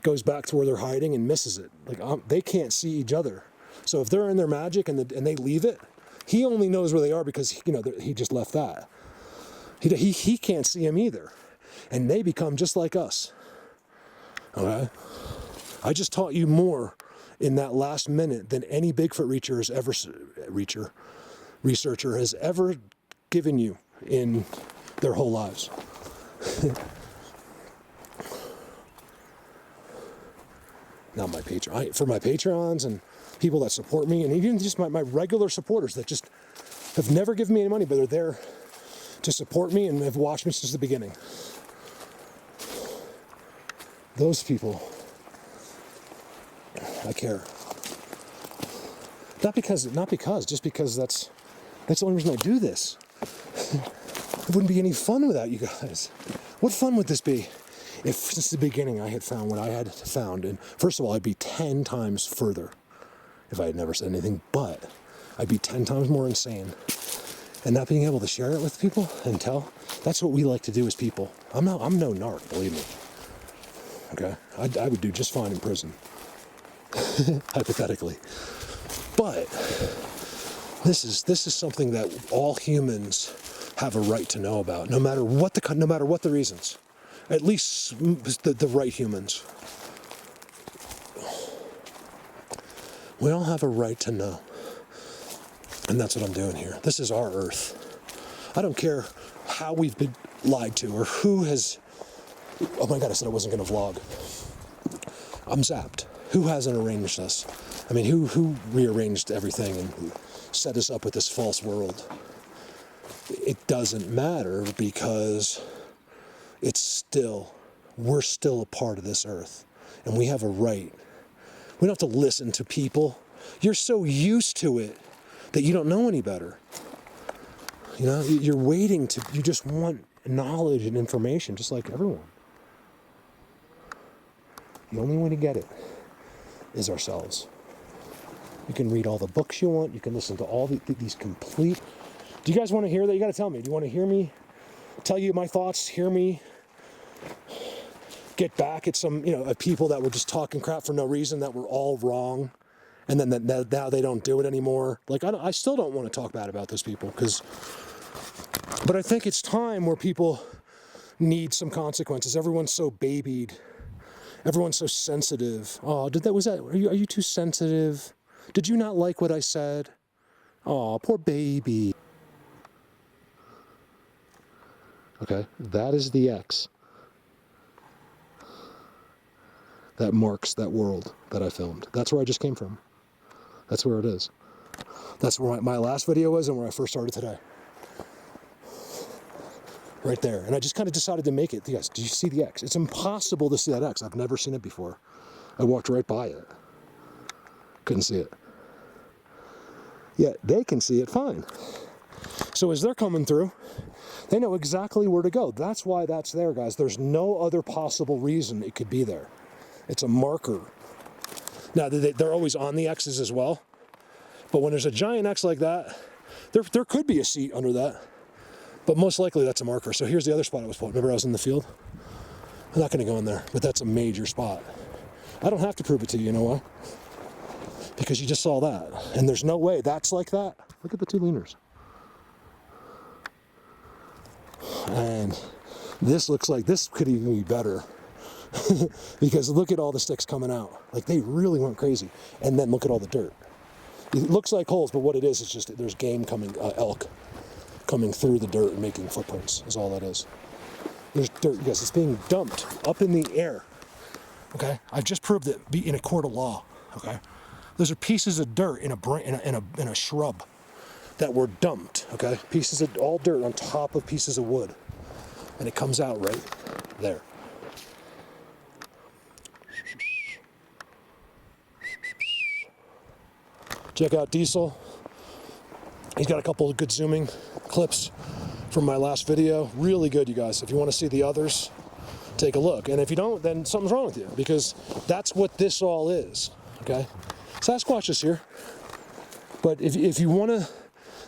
goes back to where they're hiding and misses it. Like, they can't see each other. So if they're in their magic and they leave it, he only knows where they are because, you know, he just left that. He can't see him either. And they become just like us. Okay? I just taught you more in that last minute than any Bigfoot researcher has ever given you in their whole lives. Not my Patreon. For my Patreons and people that support me, and even just my regular supporters that just have never given me any money, but are there to support me and have watched me since the beginning. Those people, I care. Not because, just because that's the only reason I do this. It wouldn't be any fun without you guys. What fun would this be if since the beginning I had found what I had found? And first of all, I'd be 10 times further if I had never said anything, but I'd be 10 times more insane. And not being able to share it with people and tell, that's what we like to do as people. I'm no narc, believe me. Okay? I would do just fine in prison. Hypothetically. But this is something that all humans have a right to know about, no matter what the reasons. At least the right humans. We all have a right to know. And that's what I'm doing here. This is our Earth. I don't care how we've been lied to or who has... Oh my God, I said I wasn't going to vlog. I'm zapped. Who hasn't arranged this? I mean, who rearranged everything and set us up with this false world? It doesn't matter because we're still a part of this Earth. And we have a right. We don't have to listen to people. You're so used to it that you don't know any better. You know, you just want knowledge and information just like everyone. The only way to get it is ourselves. You can read all the books you want. You can listen to all these complete... Do you guys want to hear that? You got to tell me. Do you want to hear me tell you my thoughts? Hear me get back at some, at people that were just talking crap for no reason, that were all wrong, and then now they don't do it anymore. Like, I still don't want to talk bad about those people, but I think it's time where people need some consequences. Everyone's so babied. Everyone's so sensitive. Oh, are you too sensitive? Did you not like what I said? Oh, poor baby. Okay, that is the X. That marks that world that I filmed. That's where I just came from. That's where it is. That's where my last video was and where I first started today. Right there. And I just kind of decided to make it. Yes, do you see the X? It's impossible to see that X. I've never seen it before. I walked right by it. Couldn't see it. Yet they can see it fine. So as they're coming through, they know exactly where to go. That's why that's there, guys. There's no other possible reason it could be there. It's a marker. Now, they're always on the X's as well. But when there's a giant X like that, there could be a seat under that. But most likely that's a marker. So here's the other spot I was put. Remember I was in the field? I'm not going to go in there, but that's a major spot. I don't have to prove it to you. You know why? Because you just saw that. And there's no way that's like that. Look at the two leaners. And this looks like this could even be better. Because look at all the sticks coming out. Like, they really went crazy. And then look at all the dirt. It looks like holes, but what it is, it's just there's game coming, elk coming through the dirt and making footprints is all that is. There's dirt, yes, it's being dumped up in the air. Okay, I've just proved it in a court of law. Okay, those are pieces of dirt in a shrub that were dumped. Okay, pieces of all dirt on top of pieces of wood, and it comes out right there. Check out Diesel. He's got a couple of good zooming clips from my last video. Really good, you guys. If you want to see the others,
take a look. And if you don't, then something's wrong with you, because that's what this all is, okay? Sasquatch is here. But if you want to,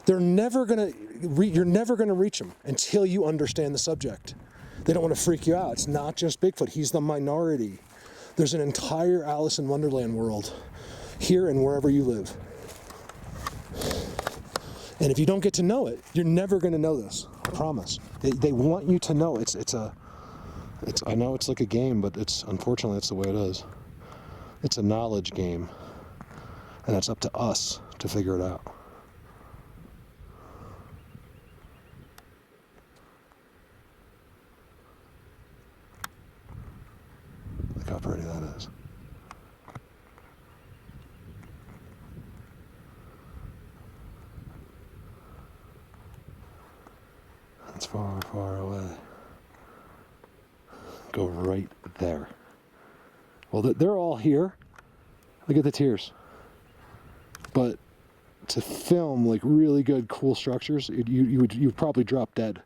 you're never going to reach them until you understand the subject. They don't want to freak you out. It's not just Bigfoot. He's the minority. There's an entire Alice in Wonderland world here and wherever you live. And if you don't get to know it, you're never going to know this. I promise. They want you to know. I know it's like a game, but unfortunately it's the way it is. It's a knowledge game, and it's up to us to figure it out. Look how pretty that is. It's far, far away. Go right there. Well, they're all here. Look at the tears. But to film like really good, cool structures, you'd probably drop dead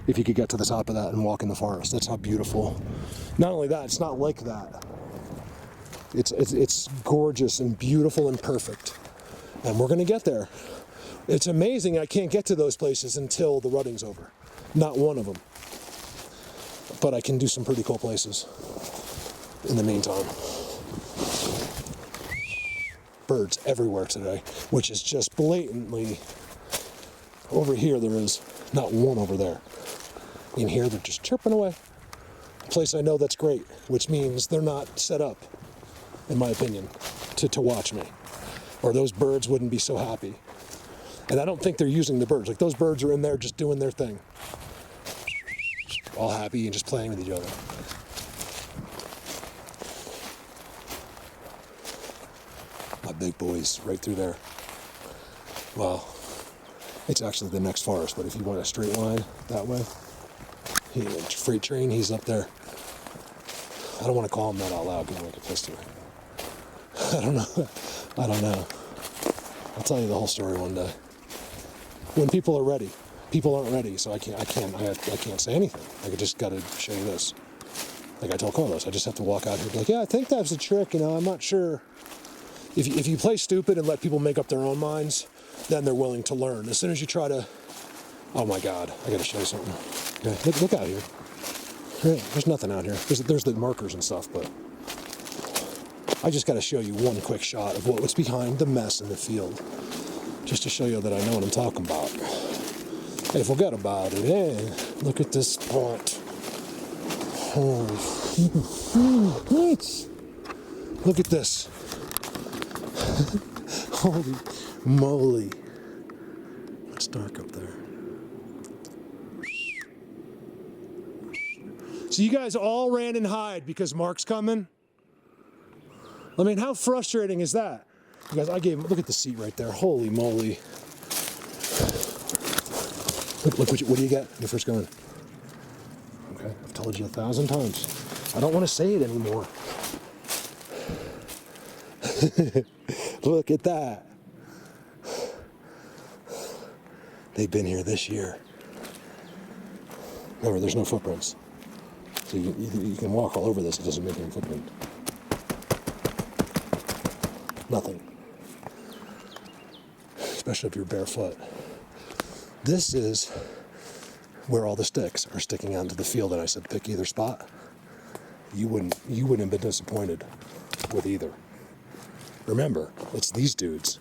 if you could get to the top of that and walk in the forest. That's how beautiful. Not only that, it's not like that. It's gorgeous and beautiful and perfect. And we're gonna get there. It's amazing I can't get to those places until the rutting's over. Not one of them. But I can do some pretty cool places in the meantime. Birds everywhere today, which is just blatantly, over here there is not one over there. In here they're just chirping away. A place I know that's great, which means they're not set up, in my opinion, to watch me. Or those birds wouldn't be so happy. And I don't think they're using the birds. Like, those birds are in there just doing their thing. All happy and just playing with each other. My big boys right through there. Well, it's actually the next forest, but if you want a straight line that way, freight train, he's up there. I don't want to call him that out loud because I might get pissed at me. I don't know. I'll tell you the whole story one day. When people are ready. People aren't ready, so I can't say anything. Like, I just got to show you this. Like I told Carlos, I just have to walk out here and be like, yeah, I think that's a trick, I'm not sure. If you play stupid and let people make up their own minds, then they're willing to learn. As soon as you try to, oh my God, I got to show you something. Okay, look out here. There's nothing out here. There's the markers and stuff, but I just got to show you one quick shot of what's behind the mess in the field, just to show you that I know what I'm talking about. Hey, forget about it. Hey, look at this spot. Holy look at this. Holy moly. It's dark up there. So you guys all ran and hide because Mark's coming? I mean, how frustrating is that? You guys, look at the seat right there. Holy moly. Look what do you get when you first go in? Okay, I've told you 1,000 times. I don't want to say it anymore. Look at that. They've been here this year. Remember, there's no footprints. So you can walk all over this, it doesn't make any footprint. Nothing. Especially if you're barefoot. This is where all the sticks are sticking onto the field, and I said pick either spot. You wouldn't have been disappointed with either. Remember, it's these dudes.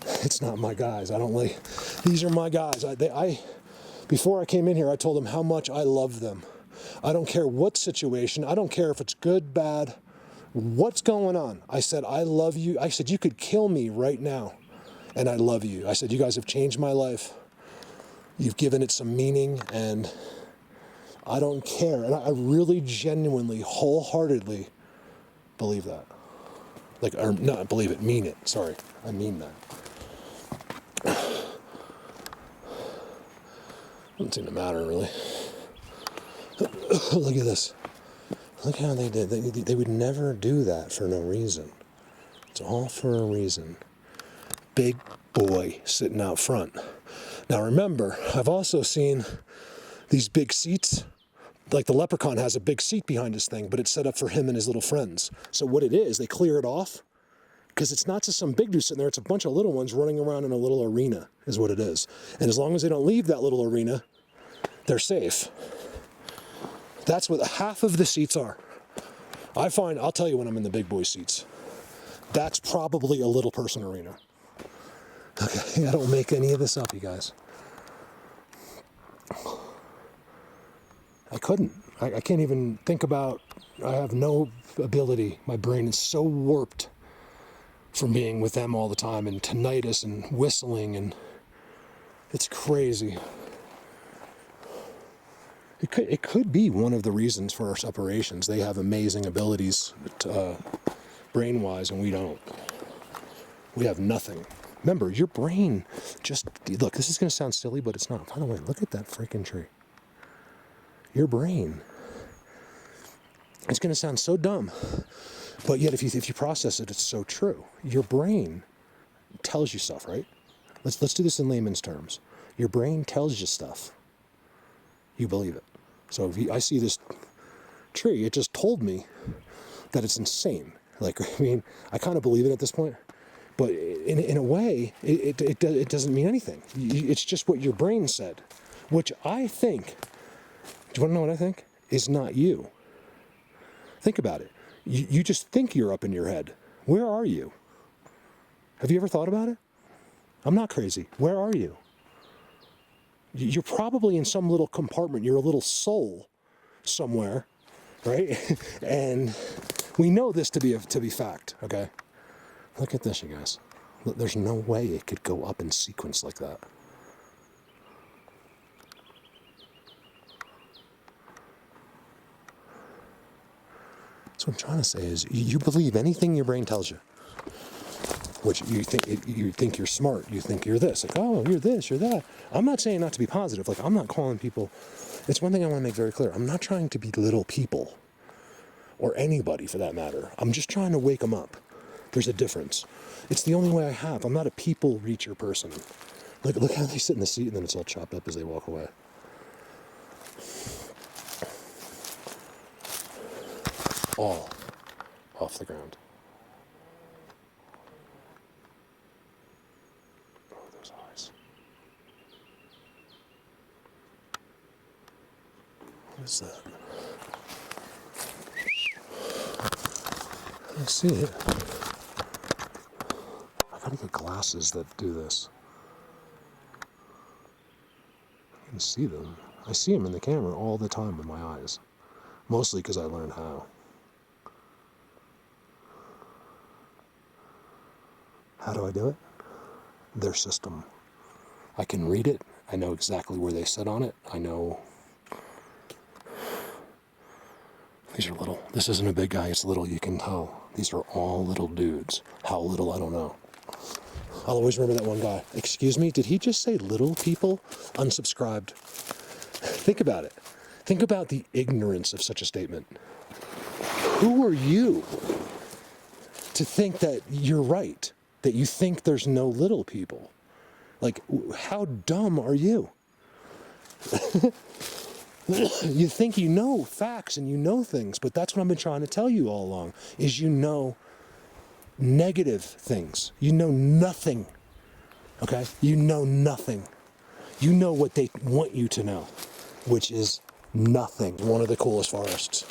It's not my guys. These are my guys. Before I came in here, I told them how much I love them. I don't care what situation. I don't care if it's good, bad, what's going on. I said, I love you. I said, you could kill me right now, and I love you. I said, you guys have changed my life. You've given it some meaning, and I don't care. And I really, genuinely, wholeheartedly believe that. Or not believe it, mean it. Sorry, I mean that. Doesn't seem to matter, really. Look at this. Look how they did. They would never do that for no reason. It's all for a reason. Big boy sitting out front. Now remember, I've also seen these big seats
Like the leprechaun has a big seat behind his thing, but it's set up for him and his little friends. So what it is, they clear it off because it's not just some big dude sitting there. It's a bunch of little ones running around in a little arena is what it is. And as long as they don't leave that little arena, they're safe. That's what half of the seats are. I find, I'll tell you when I'm in the big boy seats, that's probably a little person arena. Okay, I don't make any of this up, you guys. I couldn't. I can't even think about, I have no ability. My brain is so warped from being with them all the time and tinnitus and whistling, and it's crazy. It could be one of the reasons for our separations. They have amazing abilities brain-wise, and we don't. We have nothing. Remember, your brain just, look, this is going to sound silly, but it's not. By the way, look at that freaking tree. Your brain, it's going to sound so dumb, but yet if you process it, it's so true. Your brain tells you stuff, right? Let's do this in layman's terms. Your brain tells you stuff. You believe it. So if I see this tree, it just told me that it's insane. Like, I mean, I kind of believe it at this point, but in a way, it doesn't mean anything. It's just what your brain said, which I think, do you want to know what I think? Is not you. Think about it. You just think you're up in your head. Where are you? Have you ever thought about it? I'm not crazy. Where are you? You're probably in some little compartment. You're a little soul somewhere, right? And we know this to be fact, okay? Look at this, you guys. Look, there's no way it could go up in sequence like that. So what I'm trying to say is, you believe anything your brain tells you. Which you think you're smart, you think you're this, like, oh, you're this, you're that. I'm not saying not to be positive, like, I'm not calling people, it's one thing I want to make very clear, I'm not trying to belittle people, or anybody for that matter. I'm just trying to wake them up. There's a difference. It's the only way I have. I'm not a people reacher person. Look how they sit in the seat and then it's all chopped up as they walk away. All off the ground. What is that? I see it. I gotta get glasses that do this. I can see them. I see them in the camera all the time with my eyes. Mostly because I learned how. How do I do it? Their system. I can read it. I know exactly where they sit on it. I know. These are little. This isn't a big guy, it's little, you can tell. These are all little dudes. How little, I don't know. I'll always remember that one guy. Excuse me, did he just say little people? Unsubscribed. Think about it. Think about the ignorance of such a statement. Who are you to think that you're right? That you think there's no little people? Like, how dumb are you? You think you know facts and you know things, but that's what I've been trying to tell you all along, is you know negative things. You know nothing, okay? You know nothing. You know what they want you to know, which is nothing. One of the coolest forests.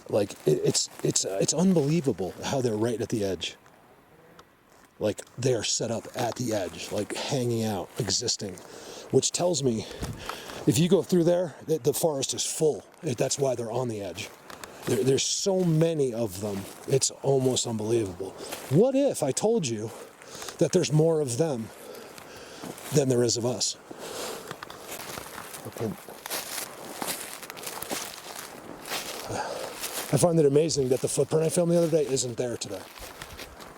Like, it's unbelievable how they're right at the edge. Like, they are set up at the edge, like hanging out, existing, which tells me if you go through there, the forest is full. That's why they're on the edge. There's so many of them, it's almost unbelievable. What if I told you that there's more of them than there is of us? Okay. I find it amazing that the footprint I filmed the other day isn't there today.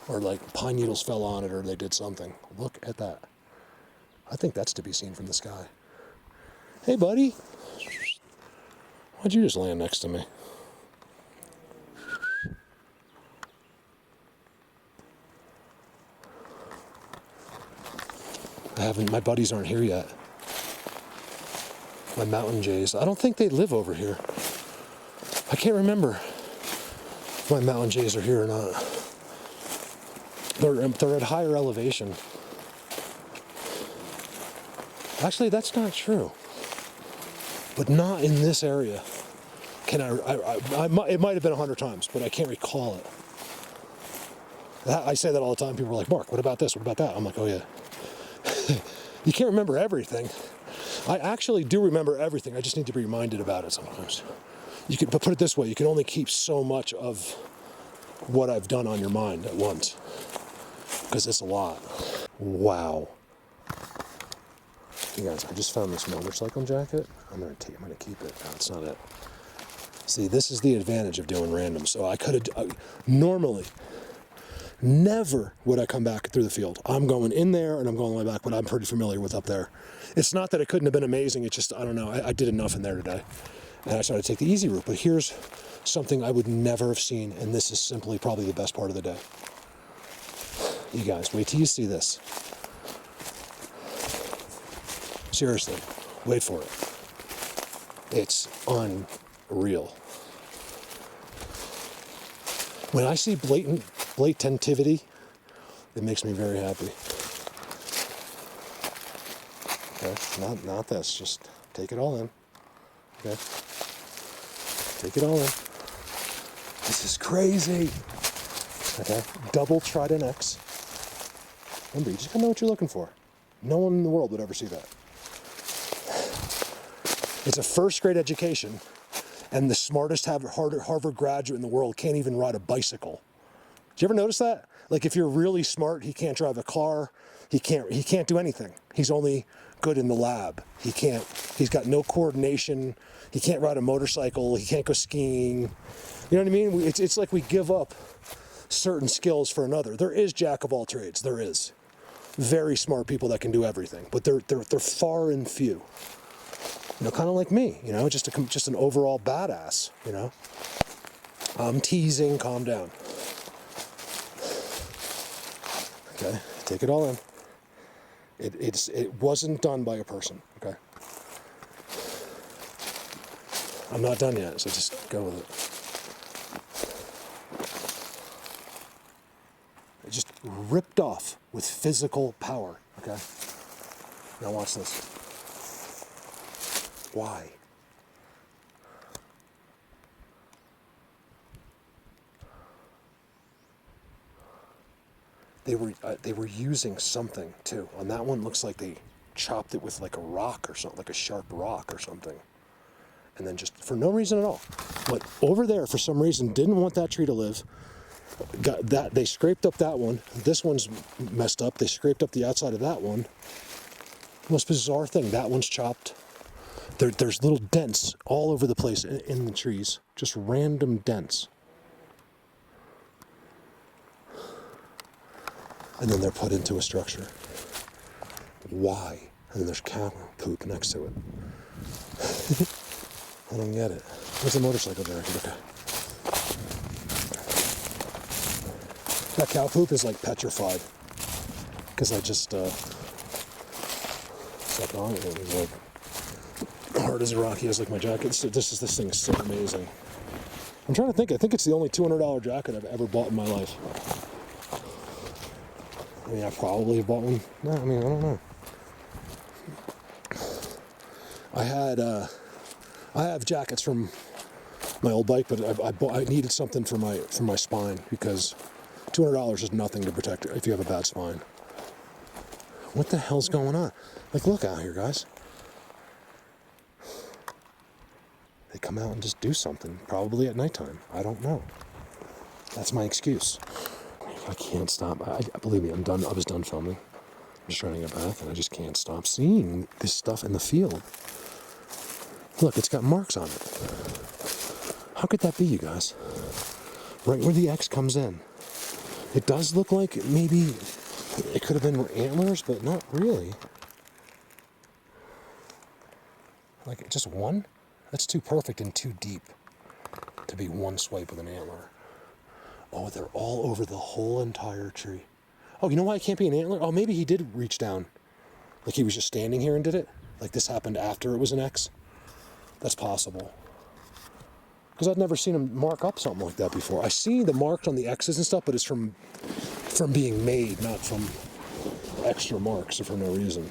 Or like pine needles fell on it or they did something. Look at that. I think that's to be seen from the sky. Hey, buddy. Why'd you just land next to me? My buddies aren't here yet. My mountain jays. I don't think they live over here. I can't remember if my mountain jays are here or not. They're at higher elevation. Actually, that's not true. But not in this area. It might have been 100 times, but I can't recall it. I say that all the time. People are like, Mark, what about this? What about that? I'm like, oh yeah. You can't remember everything. I actually do remember everything. I just need to be reminded about it sometimes. But put it this way, you can only keep so much of what I've done on your mind at once. Because it's a lot. Wow. You guys, I just found this motorcycle jacket. I'm gonna keep it. No, that's not it. See, this is the advantage of doing random. So I could have, normally, never would I come back through the field. I'm going in there and I'm going all the way back, but I'm pretty familiar with up there. It's not that it couldn't have been amazing. It's just, I don't know. I did enough in there today. And I started to take the easy route. But here's something I would never have seen. And this is simply probably the best part of the day. You guys, wait till you see this. Seriously, wait for it. It's unreal. When I see blatantivity, it makes me very happy. Okay, not this, just take it all in. Okay, take it all in. This is crazy. Okay, double Trident X. Remember, you just gotta know what you're looking for. No one in the world would ever see that. It's a first grade education, and the smartest Harvard graduate in the world can't even ride a bicycle. Did you ever notice that? Like, if you're really smart, he can't drive a car. He can't do anything. He's only good in the lab. He's got no coordination. He can't ride a motorcycle. He can't go skiing. You know what I mean? It's like we give up certain skills for another. There is jack of all trades. There is very smart people that can do everything, but they're far and few. You know, kind of like me. You know, just an overall badass. You know, I'm teasing. Calm down. Okay, take it all in. It wasn't done by a person. Okay, I'm not done yet, so just go with it. It just ripped off with physical power. Okay, now watch this. Why? They were using something too. On that one, looks like they chopped it with like a rock or something, like a sharp rock or something. And then just for no reason at all. But over there, for some reason, didn't want that tree to live. Got that, they scraped up that one. This one's messed up. They scraped up the outside of that one. Most bizarre thing, that one's chopped. There's little dents all over the place in the trees. Just random dents. And then they're put into a structure. Why? And then there's cow poop next to it. I don't get it. Where's the motorcycle jacket? Okay. That cow poop is like petrified. Because I just stepped on it. It was like hard as a rock. He has like my jacket. This thing is so amazing. I'm trying to think. I think it's the only $200 jacket I've ever bought in my life. I mean, I probably have bought one. No, I mean, I don't know. I have jackets from my old bike, but I needed something for my spine because $200 is nothing to protect if you have a bad spine. What the hell's going on? Like, look out here, guys. They come out and just do something, probably at nighttime. I don't know. That's my excuse. I can't stop. I believe me, I'm done. I was done filming. I'm just trying to get back, and I just can't stop seeing this stuff in the field. Look, it's got marks on it. How could that be, you guys? Right where the X comes in. It does look like maybe it could have been antlers, but not really. Like, just one? That's too perfect and too deep to be one swipe with an antler. Oh, they're all over the whole entire tree. Oh, you know why it can't be an antler? Oh, maybe he did reach down. Like he was just standing here and did it? Like this happened after it was an X? that's possible. Because I'd never seen them mark up something like that before. I see the marks on the X's and stuff, but it's from being made, not from extra marks or for no reason.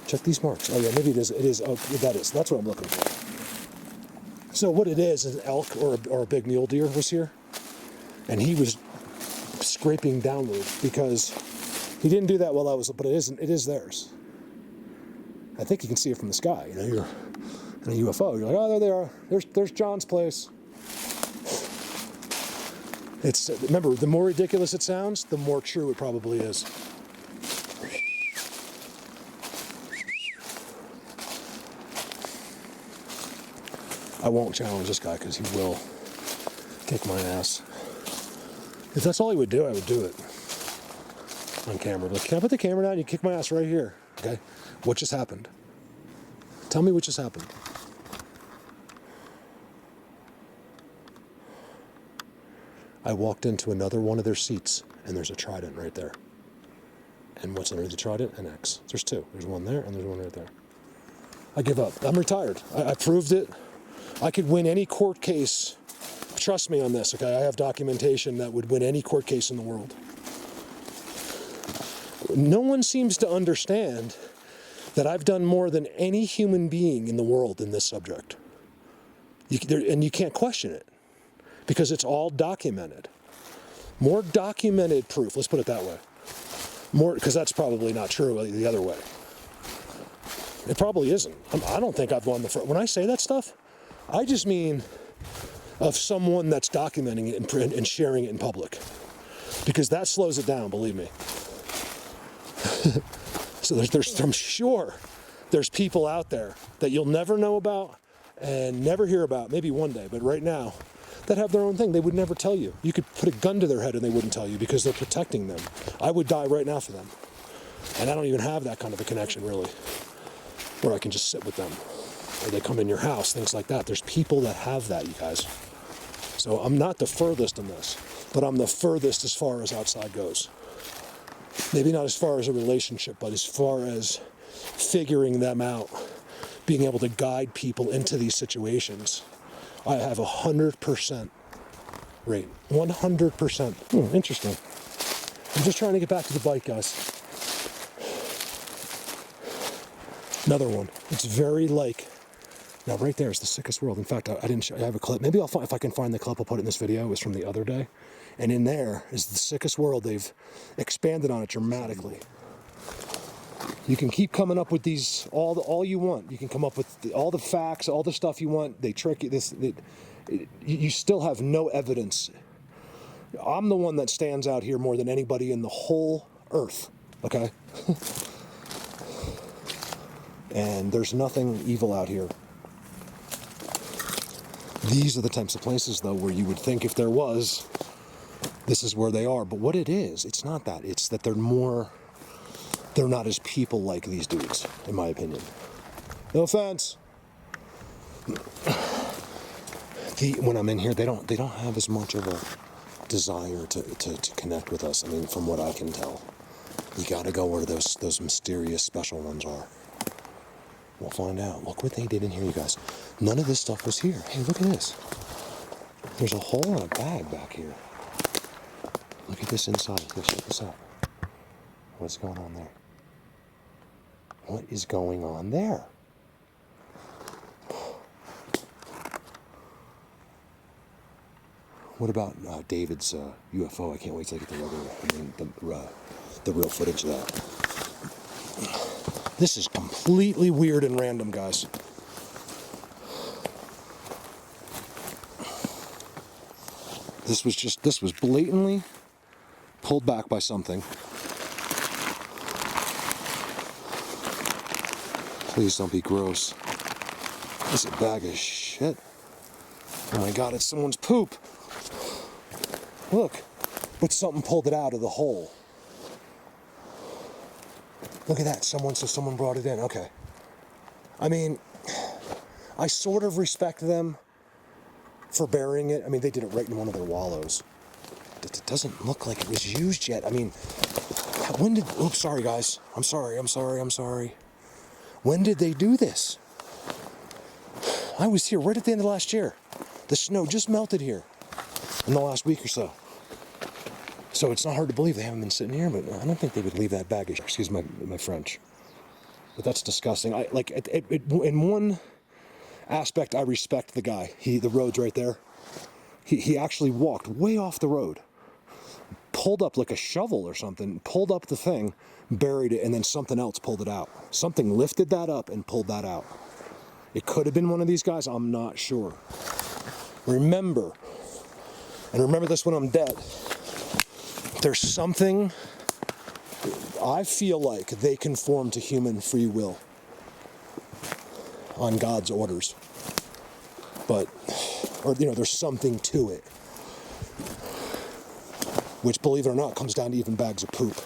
Check these marks. Oh yeah, maybe it is. It is. Oh, that is. That's what I'm looking for. So what it is an elk or a big mule deer was here, and he was scraping downward because he didn't do that while I was. But it isn't. It is theirs. I think you can see it from the sky. You know, you're in a UFO. You're like, oh, there they are. There's John's place. It's, remember, the more ridiculous it sounds, the more true it probably is. I won't challenge this guy because he will kick my ass. If that's all he would do, I would do it on camera. But can I put the camera down? You kick my ass right here. Okay? What just happened? Tell me what just happened. I walked into another one of their seats, and there's a trident right there. And what's under the trident? An X. There's two. There's one there, and there's one right there. I give up. I'm retired. I proved it. I could win any court case. Trust me on this, okay? I have documentation that would win any court case in the world. No one seems to understand that I've done more than any human being in the world in this subject. And you can't question it. Because it's all documented. More documented proof, let's put it that way. More, because that's probably not true the other way. It probably isn't. I don't think I've won the front. When I say that stuff, I just mean of someone that's documenting it and sharing it in public. Because that slows it down, believe me. So I'm sure there's people out there that you'll never know about and never hear about, maybe one day, but right now, that have their own thing. They would never tell you. You could put a gun to their head and they wouldn't tell you because they're protecting them. I would die right now for them. And I don't even have that kind of a connection, really, where I can just sit with them. Or they come in your house, things like that. There's people that have that, you guys. So I'm not the furthest in this, but I'm the furthest as far as outside goes. Maybe not as far as a relationship, but as far as figuring them out, being able to guide people into these situations. I have 100% rate. 100%. Interesting. I'm just trying to get back to the bike, guys. Another one. It's very like, now right there is the sickest world. In fact, I didn't show, I have a clip. Maybe I'll find, if I can find the clip, I'll put it in this video. It was from the other day. And in there is the sickest world. They've expanded on it dramatically. You can keep coming up with these all you want. You can come up with all the facts, all the stuff you want. They trick you. You still have no evidence. I'm the one that stands out here more than anybody in the whole earth. Okay? And there's nothing evil out here. These are the types of places, though, where you would think if there was, this is where they are. But what it is, it's not that. It's that they're not as people like these dudes, in my opinion. No offense. When I'm in here, they don't have as much of a desire to connect with us. I mean, from what I can tell, you got to go where those mysterious special ones are. We'll find out. Look what they did in here, you guys. None of this stuff was here. Hey, look at this. There's a hole in a bag back here. Look at this inside. Here, check this out. What's going on there? What is going on there? What about David's UFO? I can't wait till I get the real footage of that. This is completely weird and random, guys. This was blatantly pulled back by something. Please don't be gross. This is a bag of shit. Oh my God, it's someone's poop. Look, but something pulled it out of the hole. Look at that, someone brought it in, okay. I mean, I sort of respect them for burying it. I mean, they did it right in one of their wallows. It doesn't look like it was used yet. I mean, oops, sorry guys. I'm sorry. When did they do this? I was here right at the end of last year. The snow just melted here in the last week or so. So it's not hard to believe they haven't been sitting here, but I don't think they would leave that baggage. Excuse my French. But that's disgusting. In one aspect, I respect the guy. The road's right there. He actually walked way off the road, pulled up like a shovel or something, pulled up the thing, buried it, and then something else pulled it out. Something lifted that up and pulled that out. It could have been one of these guys, I'm not sure. Remember this when I'm dead, there's something, I feel like they conform to human free will on God's orders. But, there's something to it. Which, believe it or not, comes down to even bags of poop,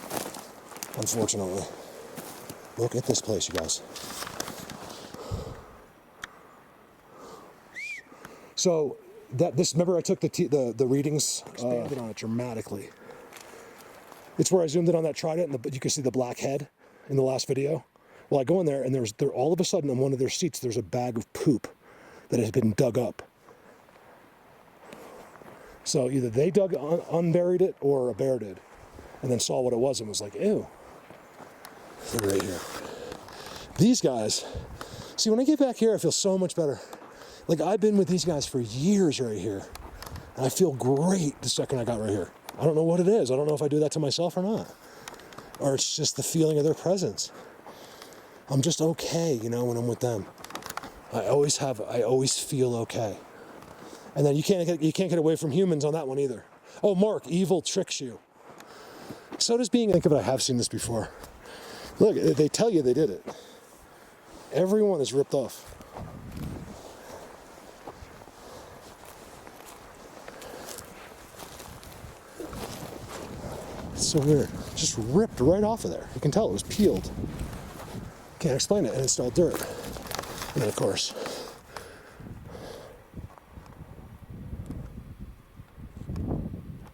unfortunately. Look at this place, you guys. So, remember I took the readings, expanded on it dramatically. It's where I zoomed in on that trident, and you can see the black head in the last video. Well, I go in there, and there all of a sudden on one of their seats, there's a bag of poop that has been dug up. So either they unburied it, or a bear did, and then saw what it was and was like, ew. They're right here. These guys, see, when I get back here, I feel so much better. Like, I've been with these guys for years right here, and I feel great the second I got right here. I don't know what it is. I don't know if I do that to myself or not. Or it's just the feeling of their presence. I'm just okay, when I'm with them. I always feel okay. And then you can't get away from humans on that one either. Oh, Mark, evil tricks you. So does being, think of it, I have seen this before. Look, they tell you they did it. Everyone is ripped off. It's so weird. Just ripped right off of there. You can tell it was peeled. Can't explain it, and it's all dirt. And then, of course,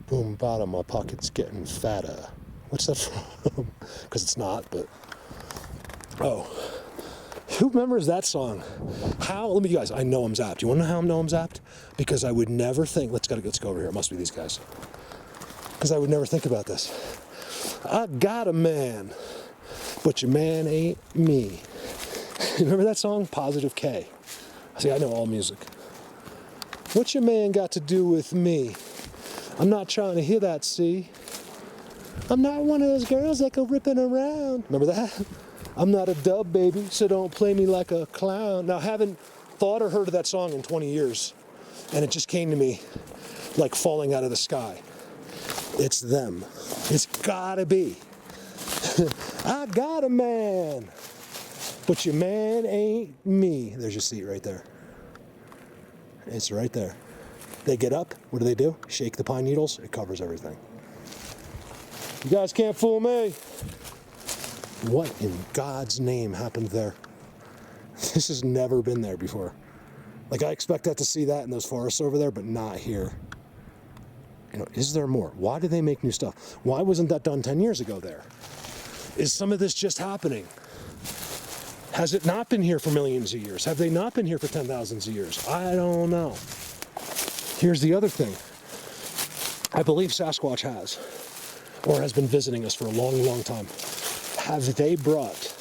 boom, bottom, my pocket's getting fatter. What's that from? Because it's not, but... Oh. Who remembers that song? Let me, you guys, I know I'm zapped. You want to know how I know I'm zapped? Because I would never think... Let's go over here. It must be these guys. Because I would never think about this. I got a man, but your man ain't me. Remember that song? Positive K. See, I know all music. What's your man got to do with me? I'm not trying to hear that, see? I'm not one of those girls that go ripping around. Remember that? I'm not a dub, baby, so don't play me like a clown. Now, I haven't thought or heard of that song in 20 years, and it just came to me like falling out of the sky. It's them. It's gotta be. I got a man, but your man ain't me. There's your seat right there. It's right there. They get up. What do? Shake the pine needles. It covers everything. You guys can't fool me. What in God's name happened there? This has never been there before. Like, I expected to see that in those forests over there, but not here. Is there more? Why do they make new stuff? Why wasn't that done 10 years ago there? Is some of this just happening? Has it not been here for millions of years? Have they not been here for 10,000s of years? I don't know. Here's the other thing. I believe Sasquatch has been visiting us for a long, long time. Have they brought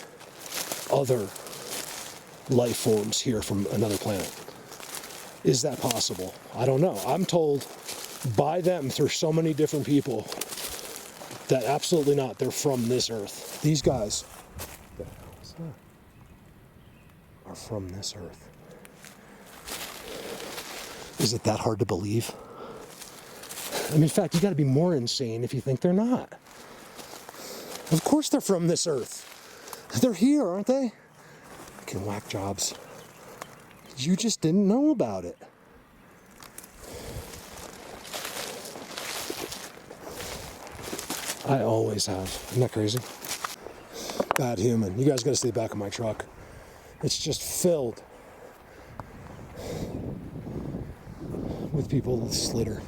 other life forms here from another planet? Is that possible? I don't know. I'm told by them through so many different people that absolutely not. They're from this earth. These guys are from this earth. Is it that hard to believe? I mean, in fact, you got to be more insane if you think they're not. Of course they're from this earth. They're here, aren't they? Fucking whack jobs. You just didn't know about it. I always have. Isn't that crazy? Bad human. You guys got to see the back of my truck. It's just filled with people with slitter.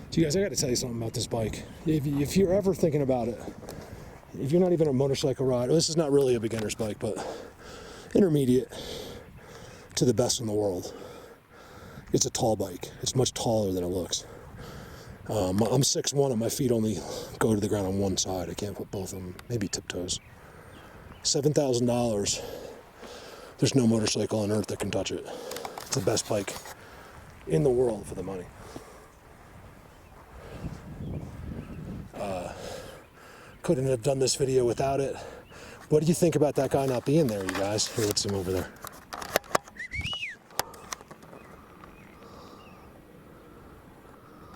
So you guys, I got to tell you something about this bike. If you're ever thinking about it, if you're not even a motorcycle rider, this is not really a beginner's bike, but intermediate. to the best in the world. It's a tall bike. It's much taller than it looks. I'm 6'1", and my feet only go to the ground on one side. I can't put both of them, maybe tiptoes. $7,000. There's no motorcycle on earth that can touch it. It's the best bike in the world for the money. Couldn't have done this video without it. What do you think about that guy not being there, you guys? Here, let's see him over there.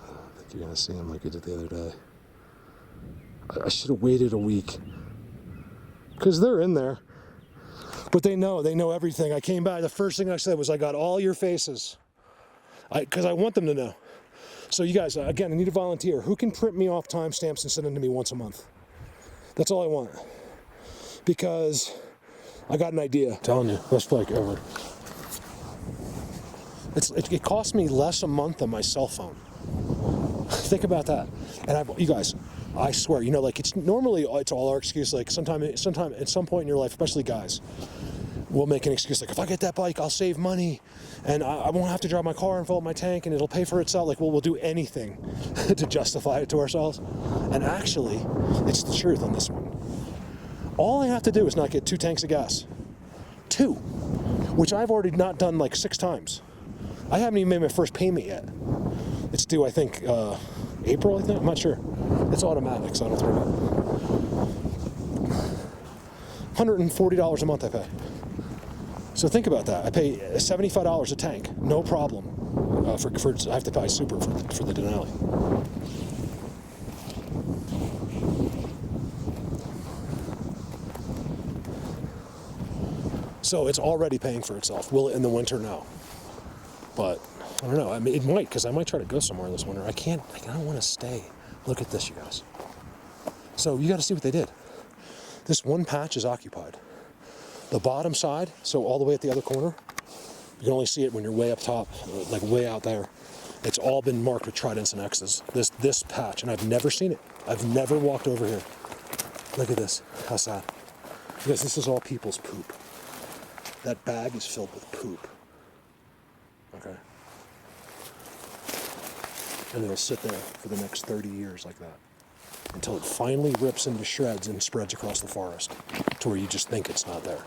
I don't think you're gonna see him like you did the other day. I should have waited a week. Because they're in there. But they know everything. I came by, the first thing I said was, I got all your faces. Because I want them to know. So you guys, again, I need a volunteer. Who can print me off timestamps and send them to me once a month? That's all I want. Because I got an idea. I'm telling you, best bike ever. It cost me less a month than my cell phone. Think about that. And you guys, I swear, like it's all our excuse. Like sometime at some point in your life, especially guys, we'll make an excuse like, if I get that bike, I'll save money, and I won't have to drive my car and fill up my tank, and it'll pay for itself. Like, we'll do anything to justify it to ourselves. And actually, it's the truth on this one. All I have to do is not get 2 tanks of gas. 2, which I've already not done like 6 times. I haven't even made my first payment yet. It's due, I think, April, I think? I'm not sure. It's automatic, so I don't have to worry about it. $140 a month I pay. So think about that. I pay $75 a tank, no problem. I have to buy super for the Denali. So it's already paying for itself. Will it in the winter? No. But I don't know. I mean, it might, because I might try to go somewhere this winter. I don't want to stay. Look at this, you guys. So you got to see what they did. This one patch is occupied. The bottom side, so all the way at the other corner, you can only see it when you're way up top, like way out there. It's all been marked with tridents and X's. This patch, and I've never seen it. I've never walked over here. Look at this. How sad. Because this is all people's poop. That bag is filled with poop. Okay. And it'll sit there for the next 30 years like that, until it finally rips into shreds and spreads across the forest to where you just think it's not there.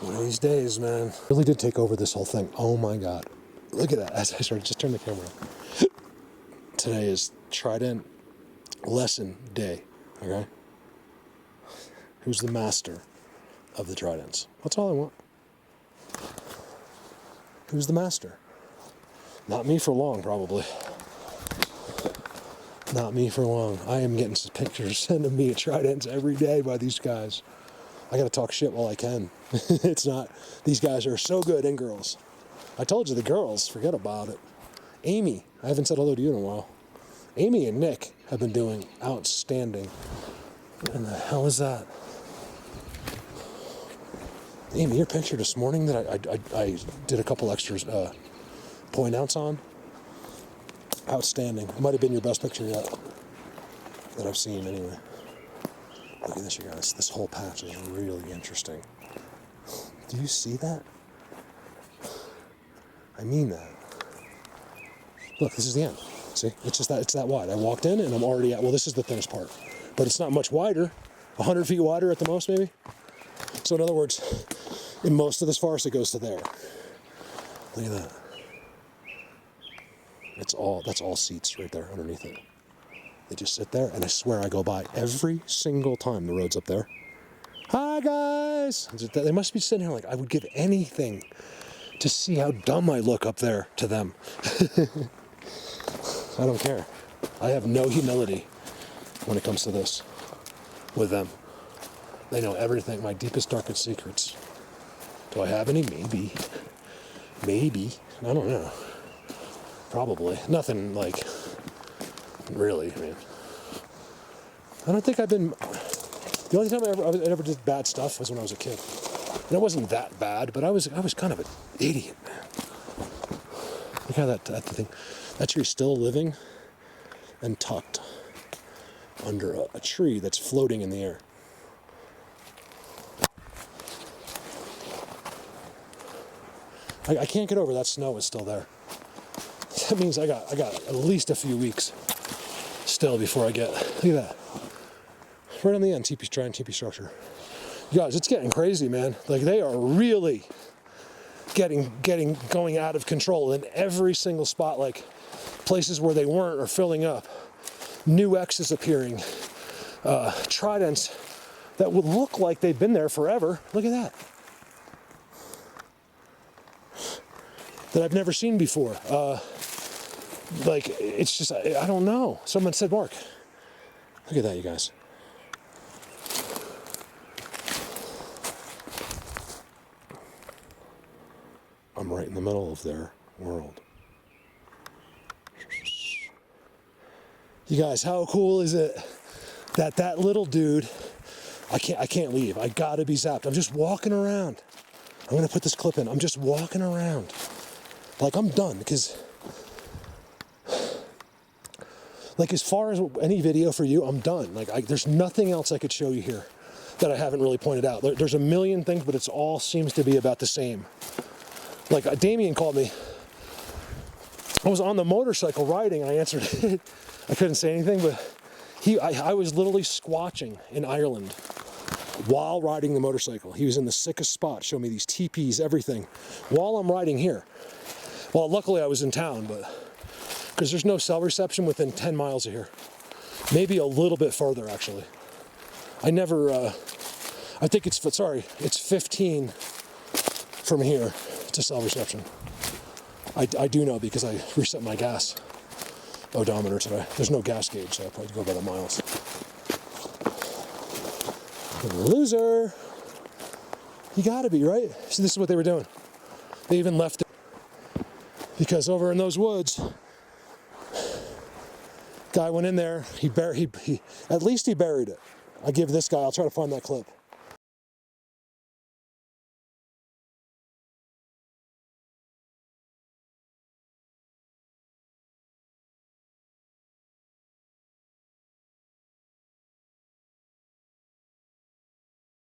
One of these days, man. Really did take over this whole thing. Oh my God. Look at that. As I started, just turn the camera on. Today is Trident lesson day, okay? Who's the master of the Tridents? That's all I want. Who's the master? Not me for long, probably. Not me for long. I am getting some pictures sent to me at Tridents every day by these guys. I gotta talk shit while I can. It's not, these guys are so good, and girls. I told you, the girls, forget about it. Amy, I haven't said hello to you in a while. Amy and Nick have been doing outstanding. What in the hell is that? Amy, your picture this morning that I did a couple extras point outs on. Outstanding. It might have been your best picture yet that I've seen anyway. Look at this, you guys. This whole patch is really interesting. Do you see that? I mean that. Look, this is the end. See? It's that wide. I walked in and I'm already at, well, this is the thinnest part. But it's not much wider. 100 feet wider at the most, maybe. So in other words, in most of this forest, it goes to there. Look at that. That's all seats right there underneath it. They just sit there, and I swear I go by every single time the road's up there. Hi, guys! They must be sitting here like, I would give anything to see how dumb I look up there to them. I don't care. I have no humility when it comes to this with them. They know everything, my deepest, darkest secrets. Do I have any? Maybe. Maybe. I don't know. Probably. Nothing like, really, I mean. I don't think I've been, the only time I ever did bad stuff was when I was a kid. And it wasn't that bad, but I was kind of an idiot, man. Look how that thing, that tree's still living and tucked under a tree that's floating in the air.
I can't get over that snow is still there. That means I got at least a few weeks still before I get, look at that. Right on the end, giant TP structure. You guys, it's getting crazy, man. Like, they are really going out of control in every single spot. Like, places where they weren't are filling up. New X's appearing. Tridents that would look like they've been there forever. Look at that. That I've never seen before. Like, it's just, I don't know. Someone said, Mark, look at that, you guys. I'm right in the middle of their world. You guys, how cool is it that that little dude, I can't leave. I gotta be zapped. I'm just walking around. I'm gonna put this clip in. I'm just walking around. Like, I'm done, because like, as far as any video for you, I'm done. Like, there's nothing else I could show you here that I haven't really pointed out. There's a million things, but it's all seems to be about the same. Like, Damien called me. I was on the motorcycle riding, and I answered it. I couldn't say anything, but I was literally squatching in Ireland while riding the motorcycle. He was in the sickest spot, showing me these teepees, everything, while I'm riding here. Well, luckily I was in town, but because there's no cell reception within 10 miles of here. Maybe a little bit further, actually. I never, I think it's 15 from here to cell reception. I do know, because I reset my gas odometer today. There's no gas gauge, so I'll probably go by the miles. Loser. You gotta be, right? See, this is what they were doing. They even left it. Because over in those woods, guy went in there, at least he buried it. I give this guy, I'll try to find that clip.